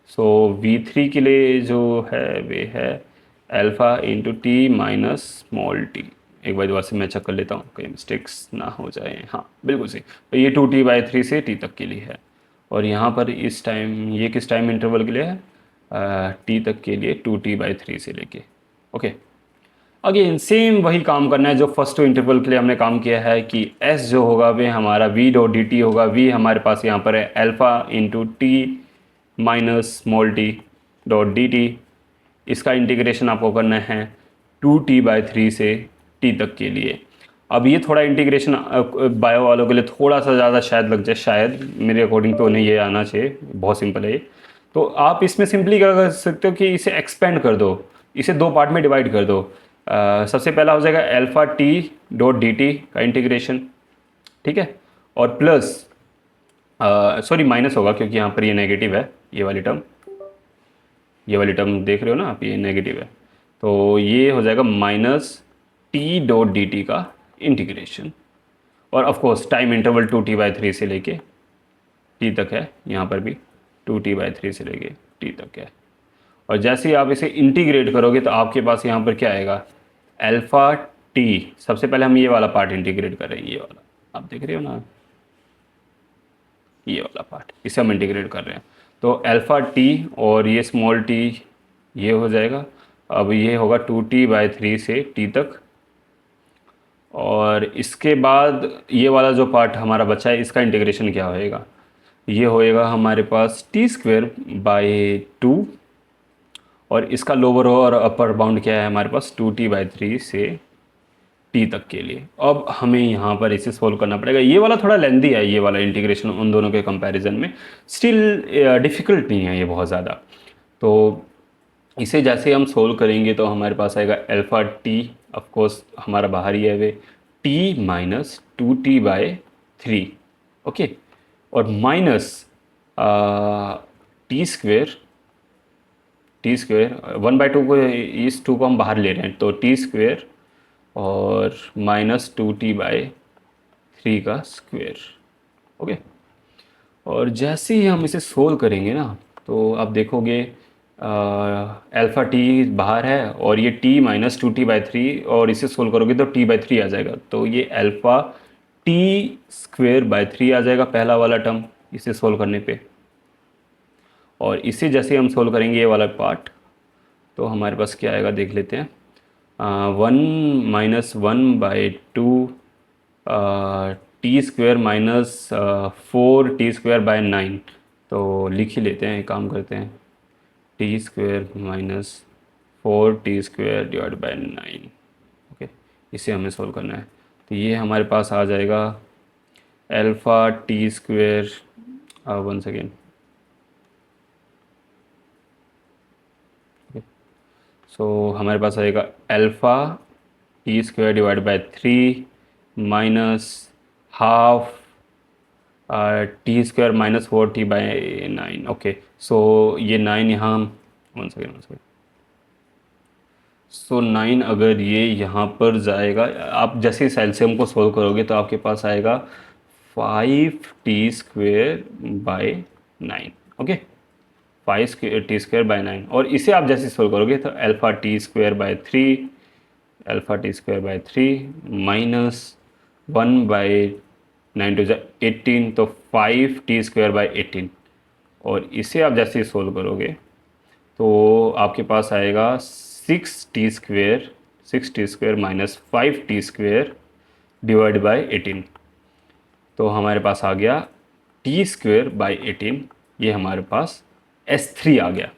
so v3 के लिए जो है वे है alpha into T minus small T. एक बार दोबारा से मैं चेक कर लेता हूँ, कहीं मिस्टेक्स ना हो जाए। हाँ बिल्कुल सही, तो ये 2t/3 से t तक के लिए है। और यहाँ पर इस टाइम ये किस टाइम इंटरवल के लिए है, टी तक के लिए 2t/3 से लेके। ओके, अगेन सेम वही काम करना है जो फर्स्ट इंटरवल के लिए हमने काम किया है, कि s जो होगा वे हमारा v डॉट डी टी होगा। v हमारे पास यहाँ पर है alpha into T minus small T dot D T. इसका इंटीग्रेशन आपको करना है 2t/3 से t तक के लिए। अब ये थोड़ा इंटीग्रेशन बायो वालों के लिए थोड़ा सा ज़्यादा शायद लग जाए, शायद मेरे अकॉर्डिंग तो नहीं ये आना चाहिए, बहुत सिंपल है ये। तो आप इसमें सिंपली क्या कर सकते हो कि इसे एक्सपेंड कर दो, इसे दो पार्ट में डिवाइड कर दो। सबसे पहला हो जाएगा alpha T dot D T का इंटीग्रेशन, ठीक है, और प्लस सॉरी माइनस होगा क्योंकि यहाँ पर ये नेगेटिव है, ये वाली टर्म, ये वाली टर्म देख रहे हो ना आप, ये नेगेटिव है, तो ये हो जाएगा minus T dot D T का इंटीग्रेशन। और of course time interval 2t/3 से लेके t तक है, यहाँ पर भी 2t/3 से लेके t तक है। और जैसे ही आप इसे इंटीग्रेट करोगे तो आपके पास यहाँ पर क्या आएगा, अल्फ़ा टी। सबसे पहले हम ये वाला पार्ट इंटीग्रेट कर रहे हैं, ये वाला आप देख रहे हो ना, ये वाला पार्ट, इसे हम इंटीग्रेट कर रहे हैं। तो अल्फ़ा टी और ये स्मॉल टी ये हो जाएगा। अब ये होगा 2t/3 से t तक, और इसके बाद ये वाला जो पार्ट हमारा बचा है इसका इंटीग्रेशन क्या होएगा, ये होएगा हमारे पास t²/2, और इसका लोअर और अपर बाउंड क्या है हमारे पास 2t/3 से t तक के लिए। अब हमें यहाँ पर इसे सोल्व करना पड़ेगा। ये वाला थोड़ा लेंदी है, ये वाला इंटीग्रेशन उन दोनों के कंपैरिजन में, स्टिल डिफ़िकल्ट नहीं है ये बहुत ज़्यादा। तो इसे जैसे हम सोल्व करेंगे तो हमारे पास आएगा अल्फ़ा टी, ऑफकोर्स हमारा बाहर ही है वे, t माइनस 2t/3। ओके, और माइनस टी स्क्वेयर 1/2 को, इस 2 को हम बाहर ले रहे हैं, तो t² और माइनस 2t/3 का स्क्वेयर। ओके, और जैसे ही हम इसे सोल्व करेंगे ना तो आप देखोगे अल्फ़ा टी बाहर है और ये t माइनस 2t/3, और इसे सोल्व करोगे तो t/3 आ जाएगा, तो ये अल्फ़ा t²/3 आ जाएगा पहला वाला टर्म इसे सोल्व करने पे। और इसे जैसे हम सोल्व करेंगे ये वाला पार्ट, तो हमारे पास क्या आएगा देख लेते हैं। 1 माइनस 1/2 t² माइनस 4t²/9, तो लिख ही लेते हैं, एक काम करते हैं, t² minus 4t² divide by 9। Okay, इसे हमें सोल्व करना है, तो ये हमारे पास आ जाएगा अल्फ़ा t², वन सेकेंड, सो हमारे पास आएगा alpha T square divide by 3 minus half T square minus 4t/9। Okay, so ये 9 यहाँ, वन सेकेंड, सो 9 अगर ये यहाँ पर जाएगा, आप जैसे इस एलसीएम को सोल्व करोगे तो आपके पास आएगा 5t² bye 9। Okay, 5t² bye 9, और इसे आप जैसे सोल्व करोगे तो alpha T square by 3 minus 1/9 to 18, तो 5t² बाय 18, और इसे आप जैसे सोल्व करोगे तो आपके पास आएगा 6t² minus 5t² divide by 18। तो हमारे पास आ गया t²/18, ये हमारे पास S3 आ गया।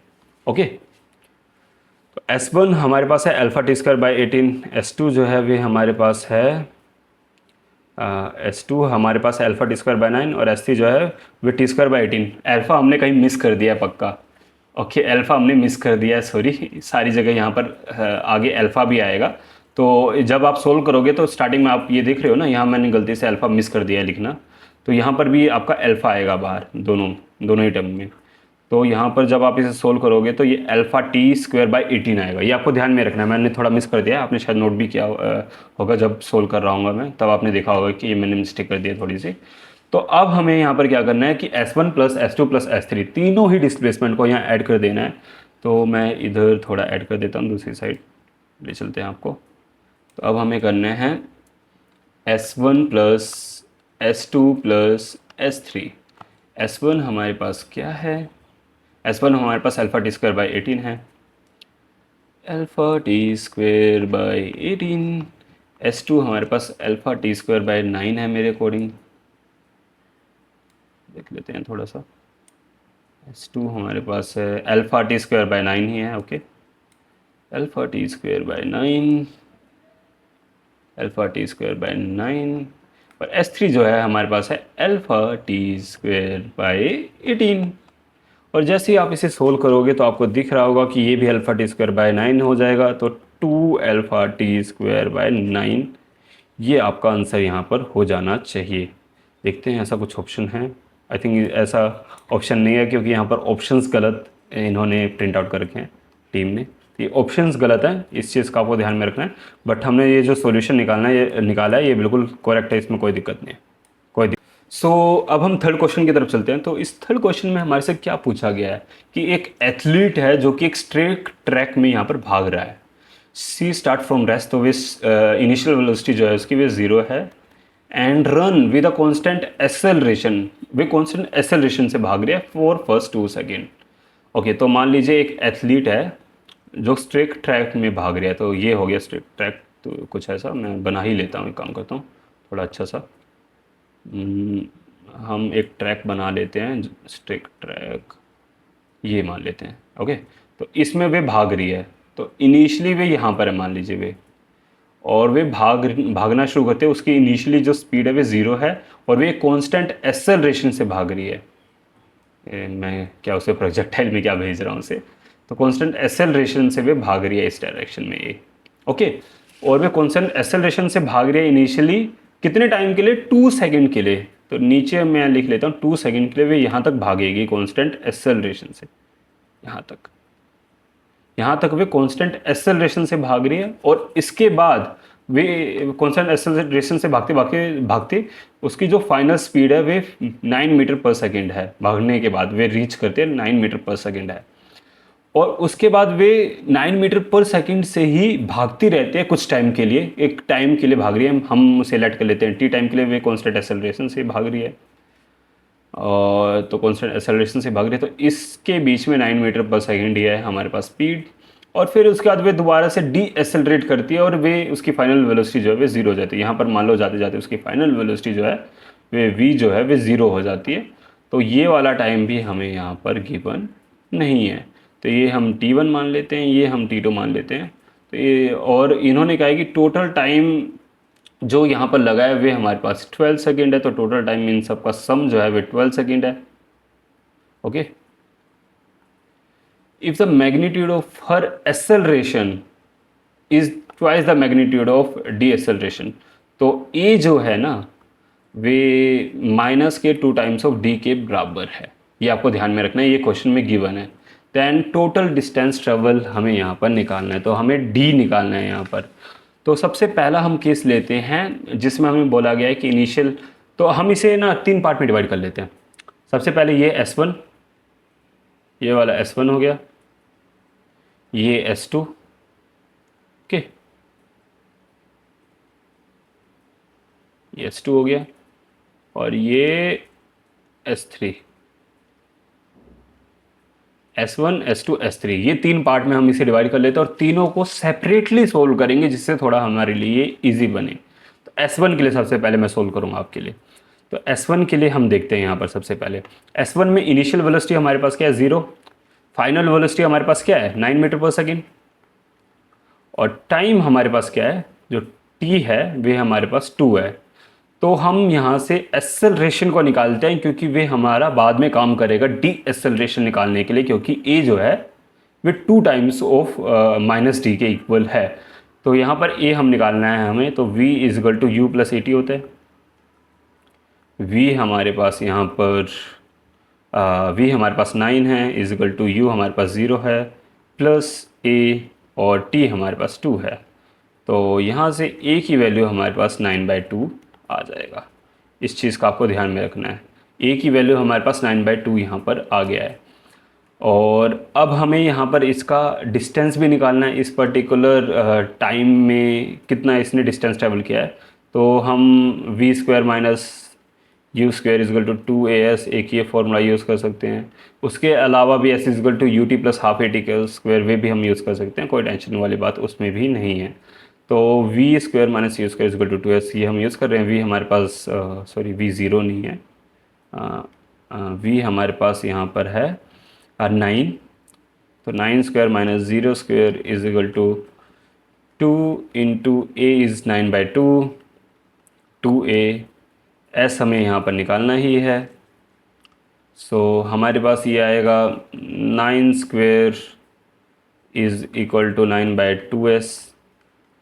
ओके, तो S1 हमारे पास है α t²/18, S2 जो है वे हमारे पास है S2 हमारे पास है α t²/9, और S3 जो है वे t²/18। अल्फ़ा हमने कहीं मिस कर दिया है पक्का। ओके, अल्फ़ा हमने मिस कर दिया है, सॉरी, सारी जगह यहाँ पर आगे अल्फ़ा भी आएगा। तो जब आप सोल्व करोगे तो स्टार्टिंग में आप ये देख रहे हो ना, यहाँ मैंने गलती से अल्फ़ा मिस कर दिया है लिखना, तो यहाँ पर भी आपका अल्फ़ा आएगा बाहर, दोनों दोनों ही टर्म में। तो यहाँ पर जब आप इसे सोल्व करोगे तो ये α t²/18 आएगा। ये आपको ध्यान में रखना है, मैंने थोड़ा मिस कर दिया, आपने शायद नोट भी किया होगा जब सोल्व कर रहा हूँ मैं, तब आपने देखा होगा कि ये मैंने मिस्टेक कर दिया थोड़ी सी। तो अब हमें यहाँ पर क्या करना है कि S1 plus S2 plus S3 तीनों ही डिस्प्लेसमेंट को यहाँ ऐड कर देना है। तो मैं इधर थोड़ा ऐड कर देता हूँ, दूसरी साइड ले चलते हैं आपको। तो अब हमें करने हैं S1 plus S2 plus S3। S1 हमारे पास क्या है, S1 हमारे पास α t²/18 है, α t²/18। S2 हमारे पास α t²/9 है, मेरे अकॉर्डिंग देख लेते हैं थोड़ा सा। S2 हमारे पास है α t²/9 ही है। ओके, α t²/9, α t²/9, और S3 जो है हमारे पास है α t²/18। और जैसे ही आप इसे सोल्व करोगे तो आपको दिख रहा होगा कि ये भी α t²/9 हो जाएगा, तो 2α t²/9 ये आपका आंसर यहाँ पर हो जाना चाहिए। देखते हैं ऐसा कुछ ऑप्शन है। आई थिंक ऐसा ऑप्शन नहीं है, क्योंकि यहाँ पर ऑप्शंस गलत इन्होंने प्रिंट आउट कर रखे हैं टीम ने। ये ऑप्शंस गलत है, इस चीज़ का आपको ध्यान में रखना है। बट हमने ये जो सॉल्यूशन निकाला है ये बिल्कुल करेक्ट है, इसमें कोई दिक्कत नहीं है, कोई दिक्कत। सो अब हम थर्ड क्वेश्चन की तरफ चलते हैं। तो इस थर्ड क्वेश्चन में हमारे से क्या पूछा गया है कि एक एथलीट है जो कि एक स्ट्रेट ट्रैक में यहाँ पर भाग रहा है। सी स्टार्ट फ्रॉम रेस्ट, तो वे इनिशियल वेलोसिटी जो है उसकी वे 0 है, and run with a constant acceleration, way constant acceleration से भाग रहे हैं फॉर फर्स्ट 2 सेकेंड। ओके, तो मान लीजिए एक एथलीट है जो स्ट्रेट ट्रैक में भाग रहा है, तो ये हो गया स्ट्रेट ट्रैक। तो कुछ ऐसा मैं बना ही लेता हूँ, एक काम करता हूँ थोड़ा अच्छा सा। हम एक ट्रैक बना लेते हैं, स्ट्रेट ट्रैक ये मान लेते हैं। ओके, तो इसमें वे भाग रही है, तो इनिशियली वे यहाँ पर है मान लीजिए वे, और वे भागना शुरू करते हैं। उसकी इनिशियली जो स्पीड है वे 0 है, और वे कांस्टेंट एक्सेलरेशन से भाग रही है। मैं क्या उसे प्रोजेक्टाइल में क्या भेज रहा हूँ उसे, तो कांस्टेंट एक्सेलरेशन से वे भाग रही है इस डायरेक्शन में ये। ओके, और वे कांस्टेंट एक्सेलरेशन से भाग रही है इनिशियली कितने टाइम के लिए, 2 सेकंड के लिए। तो नीचे मैं लिख लेता हूँ 2 सेकंड के लिए वे यहाँ तक भागेगी कांस्टेंट एक्सेलरेशन से, यहाँ तक वे कांस्टेंट एक्सेलरेशन से भाग रही है। और इसके बाद वे कांस्टेंट एक्सेलरेशन से भागते भागते भागते उसकी जो फाइनल स्पीड है वे 9 मीटर पर सेकेंड है। भागने के बाद वे रीच करते हैं 9 मीटर पर सेकेंड है, और उसके बाद वे 9 मीटर पर सेकेंड से ही भागती रहती है कुछ टाइम के लिए। एक टाइम के लिए भाग रही है, हम उसे लेट कर लेते हैं टी टाइम के लिए वे कांस्टेंट एक्सेलरेशन से भाग रही है, और तो कांस्टेंट एक्सेलरेशन से भाग रही है। तो इसके बीच में 9 मीटर पर सेकेंड ही है हमारे पास स्पीड, और फिर उसके बाद वे दोबारा से डी एक्सेलरेट करती है, और वे उसकी फाइनल वेलोसिटी जो है वे 0 हो जाती है। यहाँ पर मान लो जाते जाते उसकी फाइनल वेलोसिटी जो है वे v जो है वे 0 हो जाती है। तो ये वाला टाइम भी हमें यहाँ पर गिवन नहीं है, तो ये हम t1 मान लेते हैं, ये हम t2 मान लेते हैं। तो ये, और इन्होंने कहा है कि टोटल टाइम जो यहाँ पर लगा है वे हमारे पास 12 सेकेंड है, तो टोटल टाइम इन सब का सम जो है वे 12 सेकेंड है। Okay, if the magnitude of her acceleration is twice the magnitude of D acceleration, तो ए जो है ना वे माइनस के 2 टाइम्स ऑफ डी के बराबर है। ये आपको ध्यान में रखना है, ये क्वेश्चन में गिवन है। देन टोटल डिस्टेंस ट्रेवल हमें यहाँ पर निकालना है, तो हमें डी निकालना है यहाँ पर। तो सबसे पहला हम केस लेते हैं जिसमें हमें बोला गया है कि इनिशियल, तो हम इसे ना 3 पार्ट में डिवाइड कर लेते हैं। सबसे पहले ये S1, ये वाला S1 हो गया, ये S2, ओके, ये S2 हो गया, और ये S3, S1, S2, S3, ये 3 पार्ट में हम इसे डिवाइड कर लेते हैं और तीनों को सेपरेटली सोल्व करेंगे जिससे थोड़ा हमारे लिए इजी बने। तो S1 के लिए सबसे पहले मैं सोल्व करूंगा आपके लिए। तो S1 के लिए हम देखते हैं यहाँ पर सबसे पहले S1 में इनिशियल वेलोसिटी हमारे पास क्या है 0, फाइनल वेलोसिटी हमारे पास क्या है 9 मीटर पर सेकेंड, और टाइम हमारे पास क्या है जो t है वे हमारे पास 2 है। तो हम यहाँ से एक्सेलरेशन को निकालते हैं क्योंकि वे हमारा बाद में काम करेगा डी एक्सेलरेशन निकालने के लिए, क्योंकि ए जो है वे 2 टाइम्स ऑफ माइनस डी के इक्वल है। तो यहाँ पर ए हम निकालना है हमें, तो v is equal to u plus AT होता है। v हमारे पास यहाँ पर v हमारे पास 9 है, इज इक्वल टू u हमारे पास 0 है, प्लस a और t हमारे पास 2 है। तो यहाँ से a की वैल्यू हमारे पास 9/2 आ जाएगा। इस चीज़ का आपको ध्यान में रखना है, a की वैल्यू हमारे पास 9/2 यहाँ पर आ गया है। और अब हमें यहाँ पर इसका डिस्टेंस भी निकालना है, इस पर्टिकुलर टाइम में कितना इसने डिस्टेंस ट्रेवल किया है। तो हम v square minus u square is equal to 2as, एक ये फॉर्मूला यूज़ कर सकते हैं। उसके अलावा भी s is equal to ut plus half AT का स्क्वायर वे भी हम यूज़ कर सकते हैं, कोई टेंशन वाली बात उसमें भी नहीं है। तो v square minus u square is equal to 2s ये हम यूज़ कर रहे हैं। v हमारे पास सॉरी v 0 नहीं है, v हमारे पास यहाँ पर है 9। तो 9 square minus 0 square is equal to 2 into a is 9/2, 2a, s हमें यहाँ पर निकालना ही है। सो हमारे पास ये आएगा 9 square is equal to 9/2s,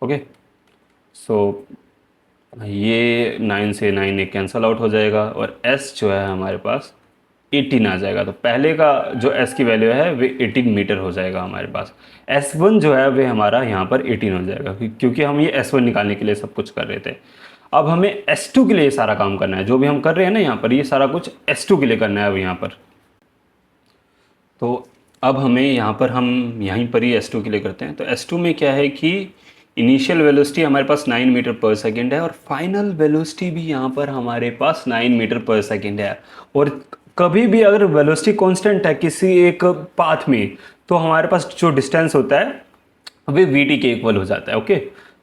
okay. So ये 9 से 9 एक कैंसल आउट हो जाएगा और s जो है हमारे पास 18 आ जाएगा। तो पहले का जो s की वैल्यू है वे 18 मीटर हो जाएगा हमारे पास। S1 जो है वे हमारा यहाँ पर 18 हो जाएगा क्योंकि हम ये S1 निकालने के लिए सब कुछ कर रहे थे। अब हमें S2 के लिए सारा काम करना है, जो भी हम कर रहे हैं ना यहाँ पर, ये सारा कुछ S2 के लिए करना है अब यहाँ पर। तो अब हमें यहाँ पर हम यहीं पर ही S2 के लिए करते हैं। तो S2 में क्या है कि इनिशियल वेलोसिटी हमारे पास 9 मीटर पर सेकेंड है और फाइनल वेलोसिटी भी यहाँ पर हमारे पास 9 मीटर पर सेकेंड है। और कभी भी अगर वेलोसिटी कांस्टेंट है किसी एक पाथ में तो हमारे पास जो डिस्टेंस होता है वे वी के इक्वल हो जाता है, ओके।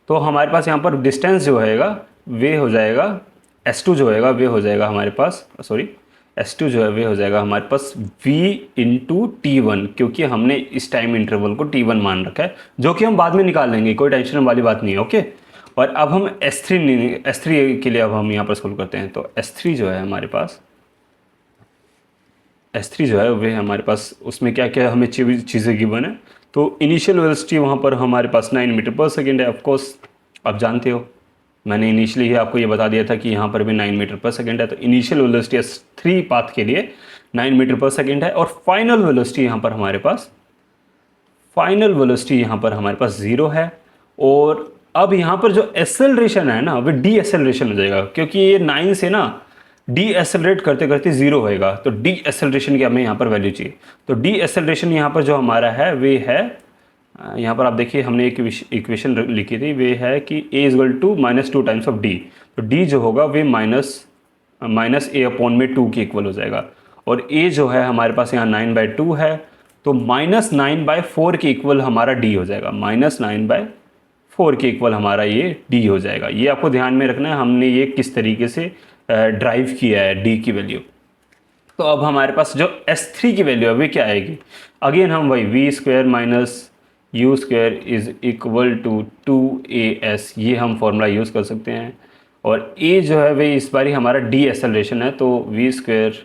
तो हमारे पास यहाँ पर डिस्टेंस जो होएगा वे हो जाएगा S2 जो होएगा वे हो जाएगा हमारे पास, सॉरी S2 जो है वे हो जाएगा हमारे पास v इंटू T1, क्योंकि हमने इस टाइम इंटरवल को T1 मान रखा है, जो कि हम बाद में निकाल लेंगे, कोई टेंशन वाली बात नहीं है, ओके। और अब हम S3 के लिए अब हम यहाँ पर सोल्व करते हैं। तो S3 जो है हमारे पास, S3 जो है वे हमारे पास, उसमें क्या क्या हमें चीज़ें गिवन है। तो इनिशियल वेलोसिटी वहाँ पर हमारे पास 9 मीटर पर सेकेंड है, ऑफकोर्स आप जानते हो, मैंने इनिशियली ही आपको ये बता दिया था कि यहाँ पर भी 9 मीटर पर सेकेंड है। तो इनिशियल वेलोसिटी S3 पाथ के लिए 9 मीटर पर सेकेंड है और फाइनल वेलोसिटी यहाँ पर हमारे पास, फाइनल वेलोसिटी यहाँ पर हमारे पास 0 है। और अब यहाँ पर जो एक्सेलरेशन है ना वो डी एक्सेलरेशन हो जाएगा, क्योंकि ये 9 से ना डी एक्सेलरेट करते करते 0 होएगा। तो डी एक्सेलरेशन की हमें यहाँ पर वैल्यू चाहिए। तो डी एक्सेलरेशन यहाँ पर जो हमारा है वे है, यहाँ पर आप देखिए हमने एक इक्वेशन लिखी थी, वे है कि a is equal to -2 times of d। तो d जो होगा वे माइनस a अपॉन में 2 के इक्वल हो जाएगा। और a जो है हमारे पास यहाँ 9/2 है, तो -9/4 के इक्वल हमारा d हो जाएगा, -9/4 के इक्वल हमारा ये d हो जाएगा। ये आपको ध्यान में रखना है हमने ये किस तरीके से ड्राइव किया है d की वैल्यू। तो अब हमारे पास जो S3 की वैल्यू है वे क्या आएगी, अगेन हम वही v square minus u square is equal to 2as, ये हम फॉर्मूला यूज़ कर सकते हैं। और a जो है वे इस बारी हमारा डी एक्सेलरेशन है, तो v स्क्वायर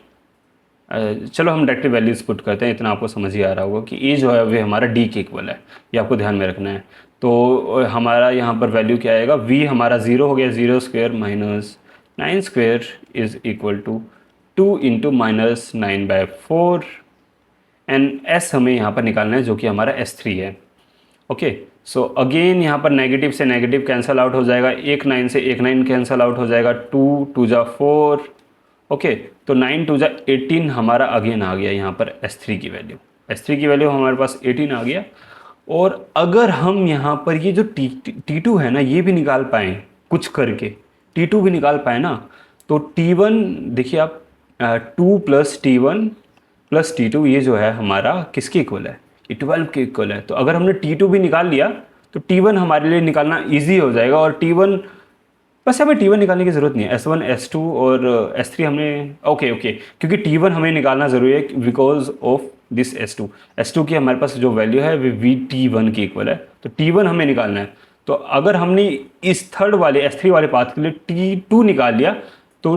चलो हम डायरेक्टली वैल्यूज पुट करते हैं, इतना आपको समझ ही आ रहा होगा कि ए जो है वह हमारा डी के इक्वल है, ये आपको ध्यान में रखना है। तो हमारा यहाँ पर वैल्यू क्या आएगा, वी हमारा 0 हो गया, 0 square minus 9 square is equal to 2 into minus 9/4 and s हमें यहाँ पर निकालना है जो कि हमारा S3 है। ओके, सो अगेन यहाँ पर नेगेटिव से नेगेटिव कैंसिल आउट हो जाएगा, एक 9 से एक 9 कैंसिल आउट हो जाएगा, 2 2 जा 4। ओके, तो 9 2 जा 18 हमारा अगेन आ गया यहाँ पर S3 की वैल्यू, S3 की वैल्यू हमारे पास 18 आ गया। और अगर हम यहाँ पर ये जो T2 है ना, ये भी निकाल पाएँ कुछ करके, T2 भी निकाल पाए ना, तो T1 देखिए आप, 2 प्लस T1 प्लस T2 ये जो है हमारा किसके इक्वल है, ये 12 के इक्वल है। तो अगर हमने T2 भी निकाल लिया तो T1 हमारे लिए निकालना ईजी हो जाएगा। और T1 बस हमें T1 निकालने की ज़रूरत नहीं है, S1 S2 और S3 हमने ओके क्योंकि T1 हमें निकालना ज़रूरी है बिकॉज ऑफ दिस S2 की हमारे पास जो वैल्यू है वो VT1 के इक्वल है, तो T1 हमें निकालना है। तो अगर हमने इस थर्ड वाले S3 वाले पाथ के लिए T2 निकाल लिया तो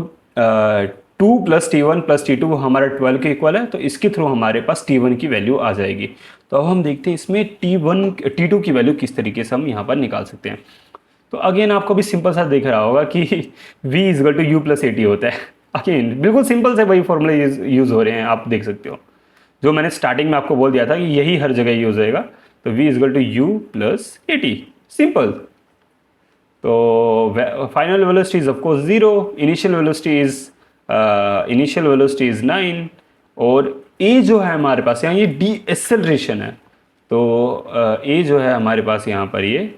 2 प्लस T1 प्लस T2 हमारा 12 के इक्वल है, तो इसके थ्रू हमारे पास T1 की वैल्यू आ जाएगी। तो अब हम देखते हैं इसमें T2 की वैल्यू किस तरीके से हम यहाँ पर निकाल सकते हैं। तो अगेन आपको भी सिंपल सा दिख रहा होगा कि v is equal to u plus AT होता है। अगेन बिल्कुल सिंपल से वही फॉर्मूले यूज़ हो रहे हैं, आप देख सकते हो जो मैंने स्टार्टिंग में आपको बोल दिया था कि यही हर जगह यूज़ होएगा। तो v is equal to u plus AT, simple. तो final velocity is of course 0, initial velocity is 9 और a जो है हमारे पास यहाँ ये डी एक्सेलरेशन है। तो a जो है हमारे पास यहाँ पर ये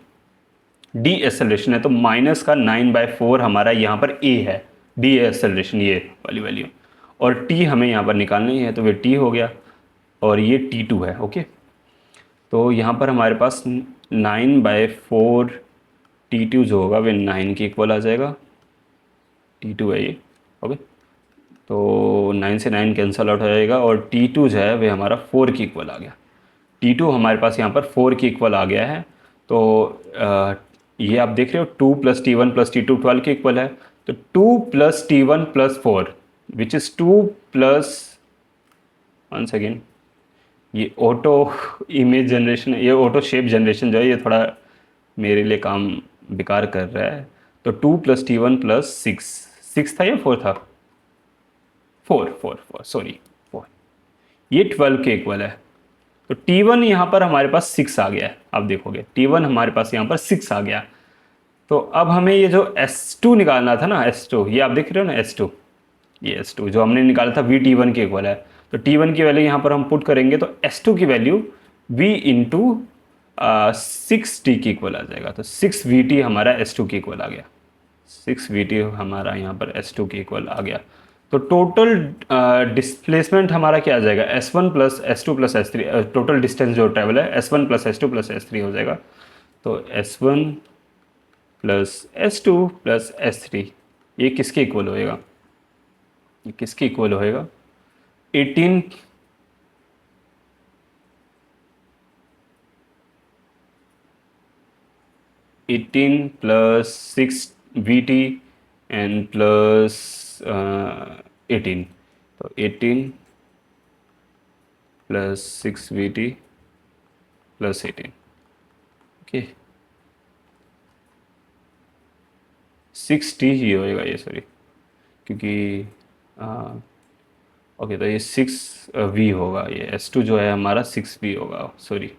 डी एक्सेलरेशन है, तो माइनस का 9/4 हमारा यहाँ पर a है, डी एक्सेलरेशन ये वाली वैल्यू, और t हमें यहाँ पर निकालनी है, तो वे t हो गया और ये T2 है। ओके, तो यहाँ पर हमारे पास 9/4 T2 जो होगा वे 9 के इक्वल आ जाएगा, T2 है ये। ओके, तो 9 से 9 कैंसल आउट हो जाएगा और T2 जो है वे हमारा 4 के इक्वल आ गया। T2 हमारे पास यहाँ पर 4 के इक्वल आ गया है। तो ये आप देख रहे हो 2 प्लस T1 प्लस T2 12 के इक्वल है, तो 2 plus T1 plus 4 which is 2 plus, once again ये ऑटो इमेज जनरेशन, ये ऑटो शेप जनरेशन जो है ये थोड़ा मेरे लिए काम बेकार कर रहा है। तो 2 प्लस T1 प्लस 6 था या 4 था, 4 सॉरी 4, ये 12 के इक्वल है। तो T1 यहाँ पर हमारे पास 6 आ गया है, आप देखोगे T1 हमारे पास यहाँ पर 6 आ गया। तो अब हमें ये जो S2 निकालना था ना, S2 ये आप देख रहे हो ना, S2 ये S2 जो हमने निकाला था VT1 के इक्वल है। तो T1 की वैल्यू यहाँ पर हम पुट करेंगे तो S2 की वैल्यू V इंटू 6T के इक्वल आ जाएगा। तो 6VT हमारा S2 के इक्वल आ गया, 6VT हमारा यहाँ पर S2 के इक्वल आ गया। तो टोटल डिस्प्लेसमेंट हमारा क्या आ जाएगा, S1 plus S2 plus S3, total distance जो ट्रैवल है S1 plus S2 plus S3 हो जाएगा। तो S1 plus S2 plus S3 ये किसके इक्वल होएगा, ये किसके इक्वल होएगा, 18 प्लस 6VT एंड प्लस 18, तो 18 plus 6VT plus 18। Okay, 6T ही होएगा ये, सॉरी क्योंकि ओके तो ये 6V होगा, ये S2 जो है हमारा 6V होगा, सॉरी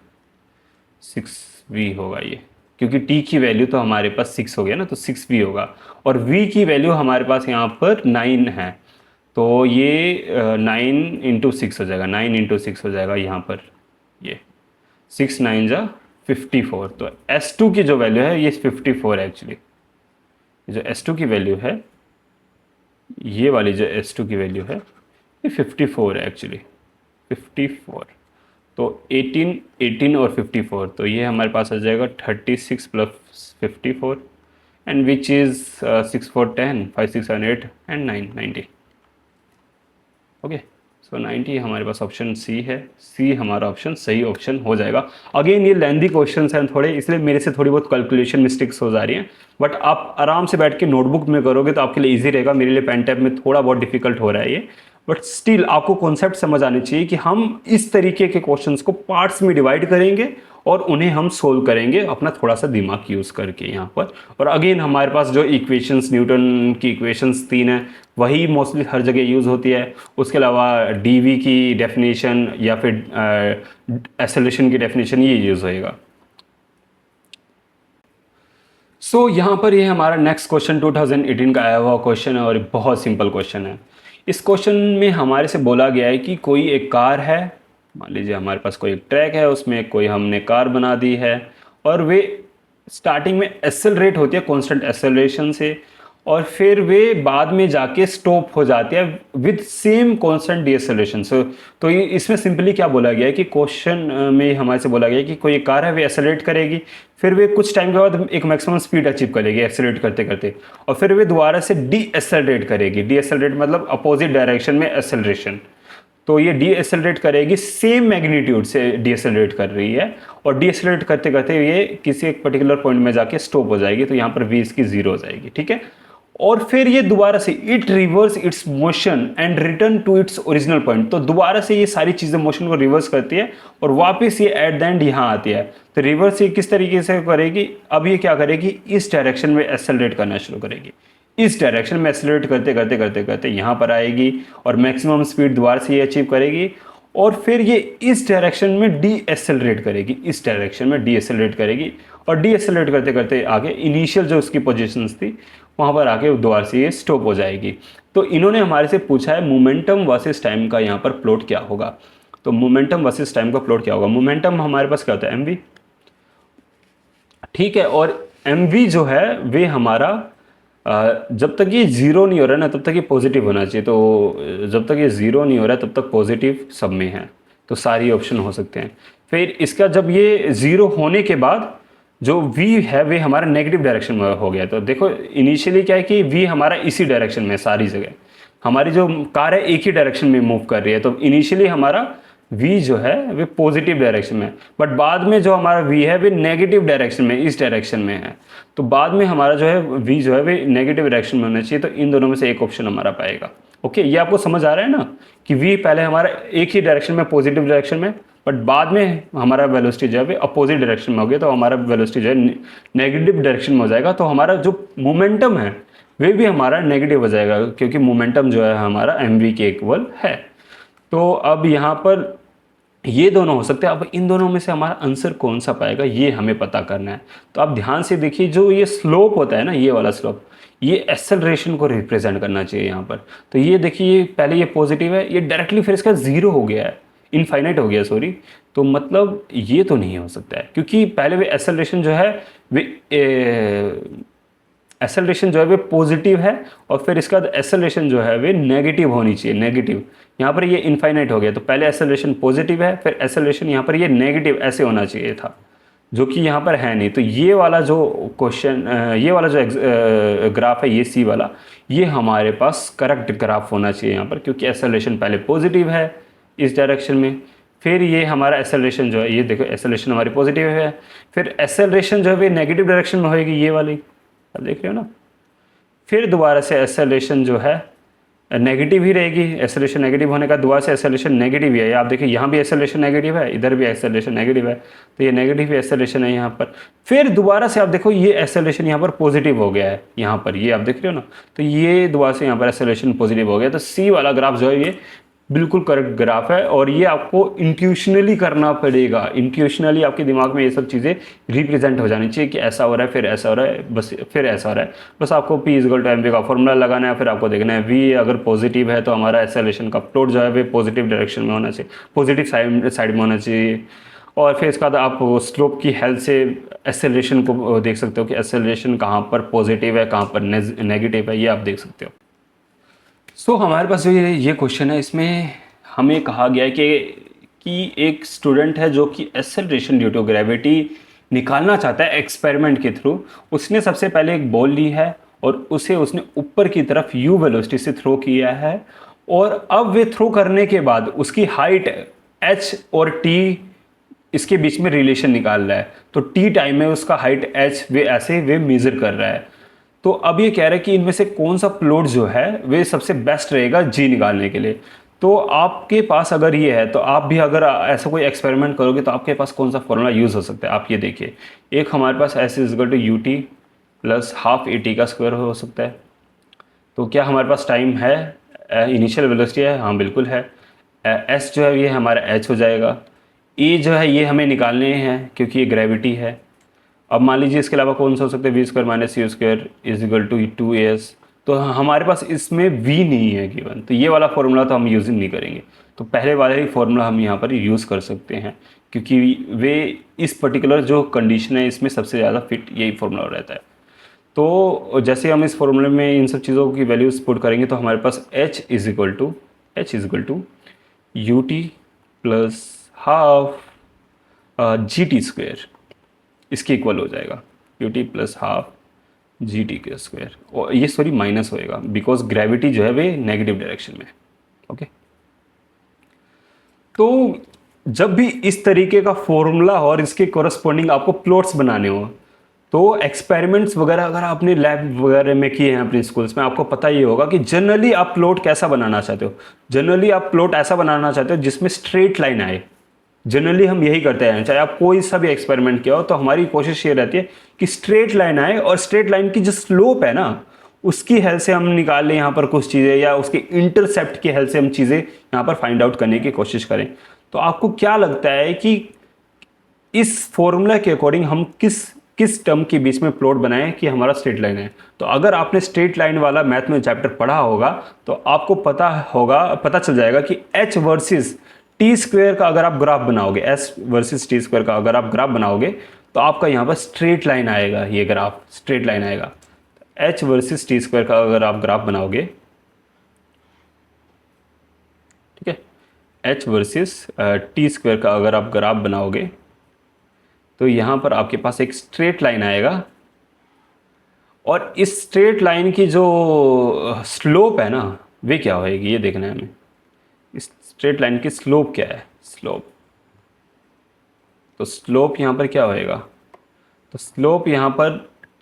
6V होगा ये, क्योंकि T की वैल्यू तो हमारे पास 6 हो गया ना, तो 6V होगा। और V की वैल्यू हमारे पास यहाँ पर 9 है, तो ये 9 इंटू 6 हो जाएगा, 9 इंटू 6 हो जाएगा यहाँ पर, ये 6 9 जा 54। तो S2 की जो वैल्यू है ये 54 है एक्चुअली, जो S2 की वैल्यू है, ये वाली जो S2 की वैल्यू है ये 54 है एक्चुअली, 54। तो 18 और 54, तो ये हमारे पास आ जाएगा 36 plus 54 and which is 6 4 10 5 6 7 8 and 9 90। Okay, so 90 हमारे पास ऑप्शन सी है, सी हमारा ऑप्शन सही ऑप्शन हो जाएगा। अगेन ये लेंदी क्वेश्चन हैं थोड़े, इसलिए मेरे से थोड़ी बहुत कैलकुलेशन मिस्टेक्स हो जा रही हैं, बट आप आराम से बैठ के नोटबुक में करोगे तो आपके लिए ईजी रहेगा। मेरे लिए पेन टैब में थोड़ा बहुत डिफिकल्ट हो रहा है ये, बट स्टिल आपको कॉन्सेप्ट समझ आने चाहिए कि हम इस तरीके के क्वेश्चंस को पार्ट्स में डिवाइड करेंगे और उन्हें हम सोल्व करेंगे अपना थोड़ा सा दिमाग यूज़ करके यहाँ पर। और अगेन हमारे पास जो इक्वेशंस, न्यूटन की इक्वेशंस 3 है, वही मोस्टली हर जगह यूज़ होती है। उसके अलावा डीवी की डेफिनेशन या फिर एक्सेलरेशन की डेफिनेशन ये यूज़ होएगा। सो यहाँ पर ये हमारा नेक्स्ट क्वेश्चन 2018 का आया हुआ क्वेश्चन है और बहुत सिंपल क्वेश्चन है। इस क्वेश्चन में हमारे से बोला गया है कि कोई एक कार है, मान लीजिए हमारे पास कोई एक ट्रैक है, उसमें कोई हमने कार बना दी है और वे स्टार्टिंग में एक्सेलरेट होती है कांस्टेंट एक्सेलरेशन से और फिर वे बाद में जाके स्टॉप हो जाती है विद सेम कांस्टेंट डीएक्सेलरेशन। सो तो इसमें सिंपली क्या बोला गया है कि क्वेश्चन में हमारे से बोला गया है कि कोई कार है, वे एक्सेलरेट करेगी, फिर वे कुछ टाइम के बाद एक मैक्सिमम स्पीड अचीव करेगी एक्सेलरेट करते करते, और फिर वे दोबारा से डी एक्सेलरेट करेगी। डी एक्सेलरेट मतलब अपोजिट डायरेक्शन में एक्सेलरेशन। तो ये डी एक्सेलरेट करेगी, सेम मैग्नीट्यूड से डी एक्सेलरेट कर रही है और डी एक्सेलरेट करते करते ये किसी एक पर्टिकुलर पॉइंट में जाके स्टॉप हो जाएगी। तो यहाँ पर वी इसकी 0 हो जाएगी, ठीक है। और फिर ये दोबारा से it reverse its motion and return to its original point. तो दोबारा से ये सारी चीज़ें मोशन को रिवर्स करती है और वापस ये एट द एंड यहाँ आती है। तो रिवर्स ये किस तरीके से करेगी, अब ये क्या करेगी, इस डायरेक्शन में एक्सेलरेट करना शुरू करेगी, इस डायरेक्शन में एक्सेलरेट करते करते करते करते यहाँ पर आएगी और मैक्सिमम स्पीड दोबारा से ये अचीव करेगी और फिर ये इस डायरेक्शन में डी एक्सेलरेट करेगी, इस डायरेक्शन में डी एक्सेलरेट करेगी और डी एक्सेलरेट करते करते आगे इनिशियल जो उसकी पोजीशंस थी वहाँ पर आके दोबारा से ये स्टॉप हो जाएगी। तो इन्होंने हमारे से पूछा है मोमेंटम वर्सेस टाइम का यहाँ पर प्लॉट क्या होगा। तो मोमेंटम वर्सेस टाइम का प्लॉट क्या होगा, मोमेंटम हमारे पास क्या होता है, एम, ठीक है। और एम जो है वे हमारा जब तक ये 0 नहीं हो रहा है ना तब तक ये पॉजिटिव होना चाहिए। तो जब तक ये 0 नहीं हो रहा है तब तक पॉजिटिव सब में है, तो सारी ऑप्शन हो सकते हैं। फिर इसका जब ये 0 होने के बाद जो v है वे हमारा नेगेटिव डायरेक्शन में हो गया। तो देखो इनिशियली क्या है कि v हमारा इसी डायरेक्शन में, सारी जगह हमारी जो कार है एक ही डायरेक्शन में मूव कर रही है। तो इनिशियली हमारा v जो है वे पॉजिटिव डायरेक्शन में, बट बाद में जो हमारा v है वे नेगेटिव डायरेक्शन में, इस डायरेक्शन में है। तो बाद में हमारा जो है v जो है वे नेगेटिव डायरेक्शन में होना चाहिए। तो इन दोनों में से एक ऑप्शन हमारा पाएगा। ओके, ये आपको समझ आ रहा है ना कि v पहले हमारा एक ही डायरेक्शन में, पॉजिटिव डायरेक्शन में, बट बाद में हमारा वेलोसिटी जो है अपोजिट डायरेक्शन में हो गया। तो हमारा वेलोसिटी जो है नेगेटिव डायरेक्शन में हो जाएगा। तो हमारा जो मोमेंटम है वे भी हमारा नेगेटिव हो जाएगा क्योंकि मोमेंटम जो है हमारा mv के इक्वल है। तो अब यहाँ पर ये दोनों हो सकते हैं। अब इन दोनों में से हमारा आंसर कौन सा पाएगा ये हमें पता करना है। तो आप ध्यान से देखिए, जो ये स्लोप होता है ना, ये वाला स्लोप, ये एक्सेलरेशन को रिप्रेजेंट करना चाहिए यहाँ पर। तो ये देखिए पहले ये पॉजिटिव है, ये डायरेक्टली फिर इसका 0 हो गया है, इनफाइनाइट हो गया, सॉरी। तो मतलब ये तो नहीं हो सकता है क्योंकि पहले वे एक्सेलरेशन जो है वे एक्सेलरेशन जो है वे पॉजिटिव है और फिर इसका एक्सेलरेशन जो है वे नेगेटिव होनी चाहिए, नेगेटिव। यहाँ पर ये इनफाइनाइट हो गया तो पहले एक्सेलरेशन पॉजिटिव है, फिर एक्सेलरेशन यहाँ पर ये नेगेटिव ऐसे होना चाहिए था, जो कि यहाँ पर है नहीं। तो ये वाला जो क्वेश्चन, ये वाला जो ग्राफ है, ये सी वाला, ये हमारे पास करेक्ट ग्राफ होना चाहिए यहाँ पर, क्योंकि एक्सेलरेशन पहले पॉजिटिव है इस डायरेक्शन में, फिर ये हमारा एक्सेलरेशन जो है, ये देखो एक्सेलरेशन हमारी पॉजिटिव है, फिर एक्सेलरेशन जो है वे नेगेटिव डायरेक्शन में होएगी, ये वाली आप देख रहे हो ना। फिर दोबारा से एक्सेलरेशन जो है नेगेटिव ही रहेगी, एक्सेलरेशन नेगेटिव होने का दोबारा से एक्सेलरेशन नेगेटिव ही है। आप देखिए यहाँ भी एक्सेलरेशन नेगेटिव है, इधर भी एक्सेलरेशन नेगेटिव है, तो ये नेगेटिव एक्सेलरेशन है यहाँ पर। फिर दोबारा से आप देखो ये एक्सेलरेशन यहाँ पर पॉजिटिव हो गया है, यहाँ पर ये आप देख रहे हो ना। तो ये दोबारा से यहाँ पर एक्सेलरेशन पॉजिटिव हो गया। तो सी वाला ग्राफ जो है ये बिल्कुल करेक्ट ग्राफ है और ये आपको इंट्यूशनली करना पड़ेगा। इंट्यूशनली आपके दिमाग में ये सब चीज़ें रिप्रेजेंट हो जानी चाहिए कि ऐसा हो रहा है, फिर ऐसा हो रहा है, बस फिर ऐसा हो रहा है। बस आपको P = mv का फॉर्मूला लगाना है, फिर आपको देखना है v अगर पॉजिटिव है तो हमारा एक्सेलरेशन का प्लॉट जो है वो पॉजिटिव डायरेक्शन में होना चाहिए, पॉजिटिव साइड में होना चाहिए। और फिर इसके बाद आप स्लोप की हेल्प से एक्सेलरेशन को देख सकते हो कि एक्सेलरेशन कहाँ पर पॉजिटिव है, कहाँ पर नेगेटिव है, ये आप देख सकते हो। सो हमारे पास जो ये क्वेश्चन है, इसमें हमें कहा गया है कि एक स्टूडेंट है जो कि एक्सेलरेशन ड्यू टू ग्रेविटी निकालना चाहता है एक्सपेरिमेंट के थ्रू। उसने सबसे पहले एक बॉल ली है और उसे उसने ऊपर की तरफ u वेलोसिटी से थ्रो किया है, और अब वे थ्रो करने के बाद उसकी हाइट h और t इसके बीच में रिलेशन निकाल रहा है। तो t टाइम में उसका हाइट h वे मेजर कर रहा है। तो अब ये कह रहा है कि इनमें से कौन सा प्लॉट जो है वे सबसे बेस्ट रहेगा g निकालने के लिए। तो आपके पास अगर ये है तो आप भी अगर ऐसा कोई एक्सपेरिमेंट करोगे तो आपके पास कौन सा फॉर्मूला यूज़ हो सकता है, आप ये देखिए। एक हमारे पास s is equal to u t plus half a t का स्क्वायर हो सकता है। तो क्या हमारे पास टाइम है, इनिशियल वेलोसिटी है, हाँ बिल्कुल है। एस जो है ये हमारा एच हो जाएगा। ई जो है ये हमें निकालने हैं क्योंकि ये ग्रेविटी है। अब मान लीजिए इसके अलावा कौन सा हो सकता है, v square minus c square is equal to 2as। तो हमारे पास इसमें v नहीं है गिवन, तो ये वाला फॉर्मूला तो हम यूज़ नहीं करेंगे। तो पहले वाले ही फॉर्मूला हम यहाँ पर यूज़ कर सकते हैं क्योंकि वे इस पर्टिकुलर जो कंडीशन है इसमें सबसे ज़्यादा फिट यही फॉर्मूला रहता है। तो जैसे हम इस फॉर्मूले में इन सब चीज़ों की वैल्यूज पुट करेंगे तो हमारे पास h is equal to u t plus half g t square इसके इक्वल हो जाएगा, u t plus half g t के स्क्वायर। और ये सॉरी माइनस होएगा बिकॉज ग्रेविटी जो है वे नेगेटिव डायरेक्शन में। ओके, तो जब भी इस तरीके का फॉर्मूला और इसके कोरस्पॉन्डिंग आपको प्लॉट्स बनाने हो तो एक्सपेरिमेंट्स वगैरह अगर आपने लैब वगैरह में किए हैं अपने स्कूल्स में, आपको पता ही होगा कि जनरली आप प्लॉट कैसा बनाना चाहते हो। जनरली आप प्लॉट ऐसा बनाना चाहते हो जिसमें स्ट्रेट लाइन आए। जनरली हम यही करते हैं, चाहे आप कोई सा भी एक्सपेरिमेंट किया हो तो हमारी कोशिश ये रहती है कि स्ट्रेट लाइन आए और स्ट्रेट लाइन की जो स्लोप है ना उसकी हेल्प से हम निकाल लें यहाँ पर कुछ चीज़ें, या उसके इंटरसेप्ट की हेल्प से हम चीज़ें यहाँ पर फाइंड आउट करने की कोशिश करें। तो आपको क्या लगता है कि इस फॉर्मूला के अकॉर्डिंग हम किस किस टर्म के बीच में प्लॉट बनाएं कि हमारा स्ट्रेट लाइन है? तो अगर आपने स्ट्रेट लाइन वाला मैथ में चैप्टर पढ़ा होगा तो आपको पता चल जाएगा कि एच वर्सेस टी स्क्वायर का अगर आप ग्राफ बनाओगे, एस वर्सेस टी स्क्वायर का अगर आप ग्राफ बनाओगे तो आपका यहाँ पर स्ट्रेट लाइन आएगा, ये ग्राफ स्ट्रेट लाइन आएगा। एच वर्सेस टी स्क्वायर का अगर आप ग्राफ बनाओगे, ठीक है, एच वर्सेस टी स्क्वायर का अगर आप ग्राफ बनाओगे तो यहाँ पर आपके पास एक स्ट्रेट लाइन आएगा और इस स्ट्रेट लाइन की जो स्लोप है ना वे क्या होएगी ये देखना है हमें। इस स्ट्रेट लाइन की स्लोप क्या है, स्लोप, तो स्लोप यहाँ पर क्या होएगा, तो स्लोप यहाँ पर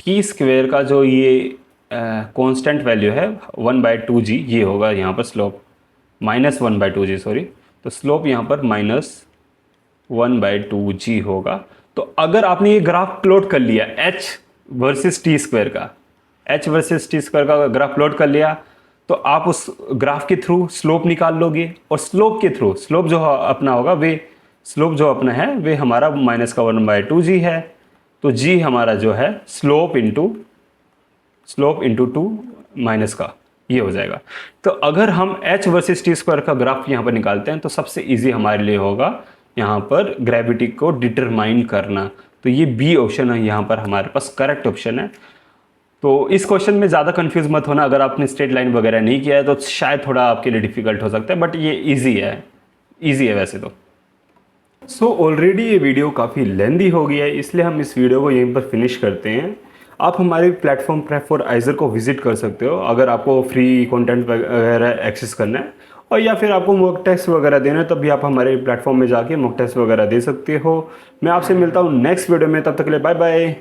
टी स्क्वेयर का जो ये कांस्टेंट वैल्यू है 1/2g ये होगा यहाँ पर स्लोप, -1/2g सॉरी। तो स्लोप यहाँ पर -1/2g होगा। तो अगर आपने ये ग्राफ प्लॉट कर लिया h वर्सेस टी स्क्वायर का, h वर्सेस टी स्क्वायर का ग्राफ प्लॉट कर लिया तो आप उस ग्राफ के थ्रू स्लोप निकाल लोगे और स्लोप के थ्रू स्लोप जो अपना होगा वे स्लोप जो अपना है वे हमारा -1/2g है। तो g हमारा जो है स्लोप इंटू 2 माइनस का ये हो जाएगा। तो अगर हम h वर्सेस टी स्क्वायर का ग्राफ यहाँ पर निकालते हैं तो सबसे इजी हमारे लिए होगा यहाँ पर ग्रेविटी को डिटरमाइन करना। तो ये बी ऑप्शन है यहाँ पर हमारे पास करेक्ट ऑप्शन है। तो इस क्वेश्चन में ज़्यादा कंफ्यूज मत होना, अगर आपने स्ट्रेट लाइन वगैरह नहीं किया है तो शायद थोड़ा आपके लिए डिफिकल्ट हो सकता है, बट ये इजी है वैसे तो। सो ऑलरेडी ये वीडियो काफ़ी लेंदी हो गया है, इसलिए हम इस वीडियो को यहीं पर फिनिश करते हैं। आप हमारे प्लेटफॉर्म Prep4Aizer को विजिट कर सकते हो अगर आपको फ्री कंटेंट वगैरह एक्सेस करना है, और या फिर आपको मॉक टेस्ट वगैरह देना है तब भी आप हमारे प्लेटफॉर्म में जाके मॉक टेस्ट वगैरह दे सकते हो। मैं आपसे मिलता हूँ नेक्स्ट वीडियो में, तब तक के लिए बाय बाय।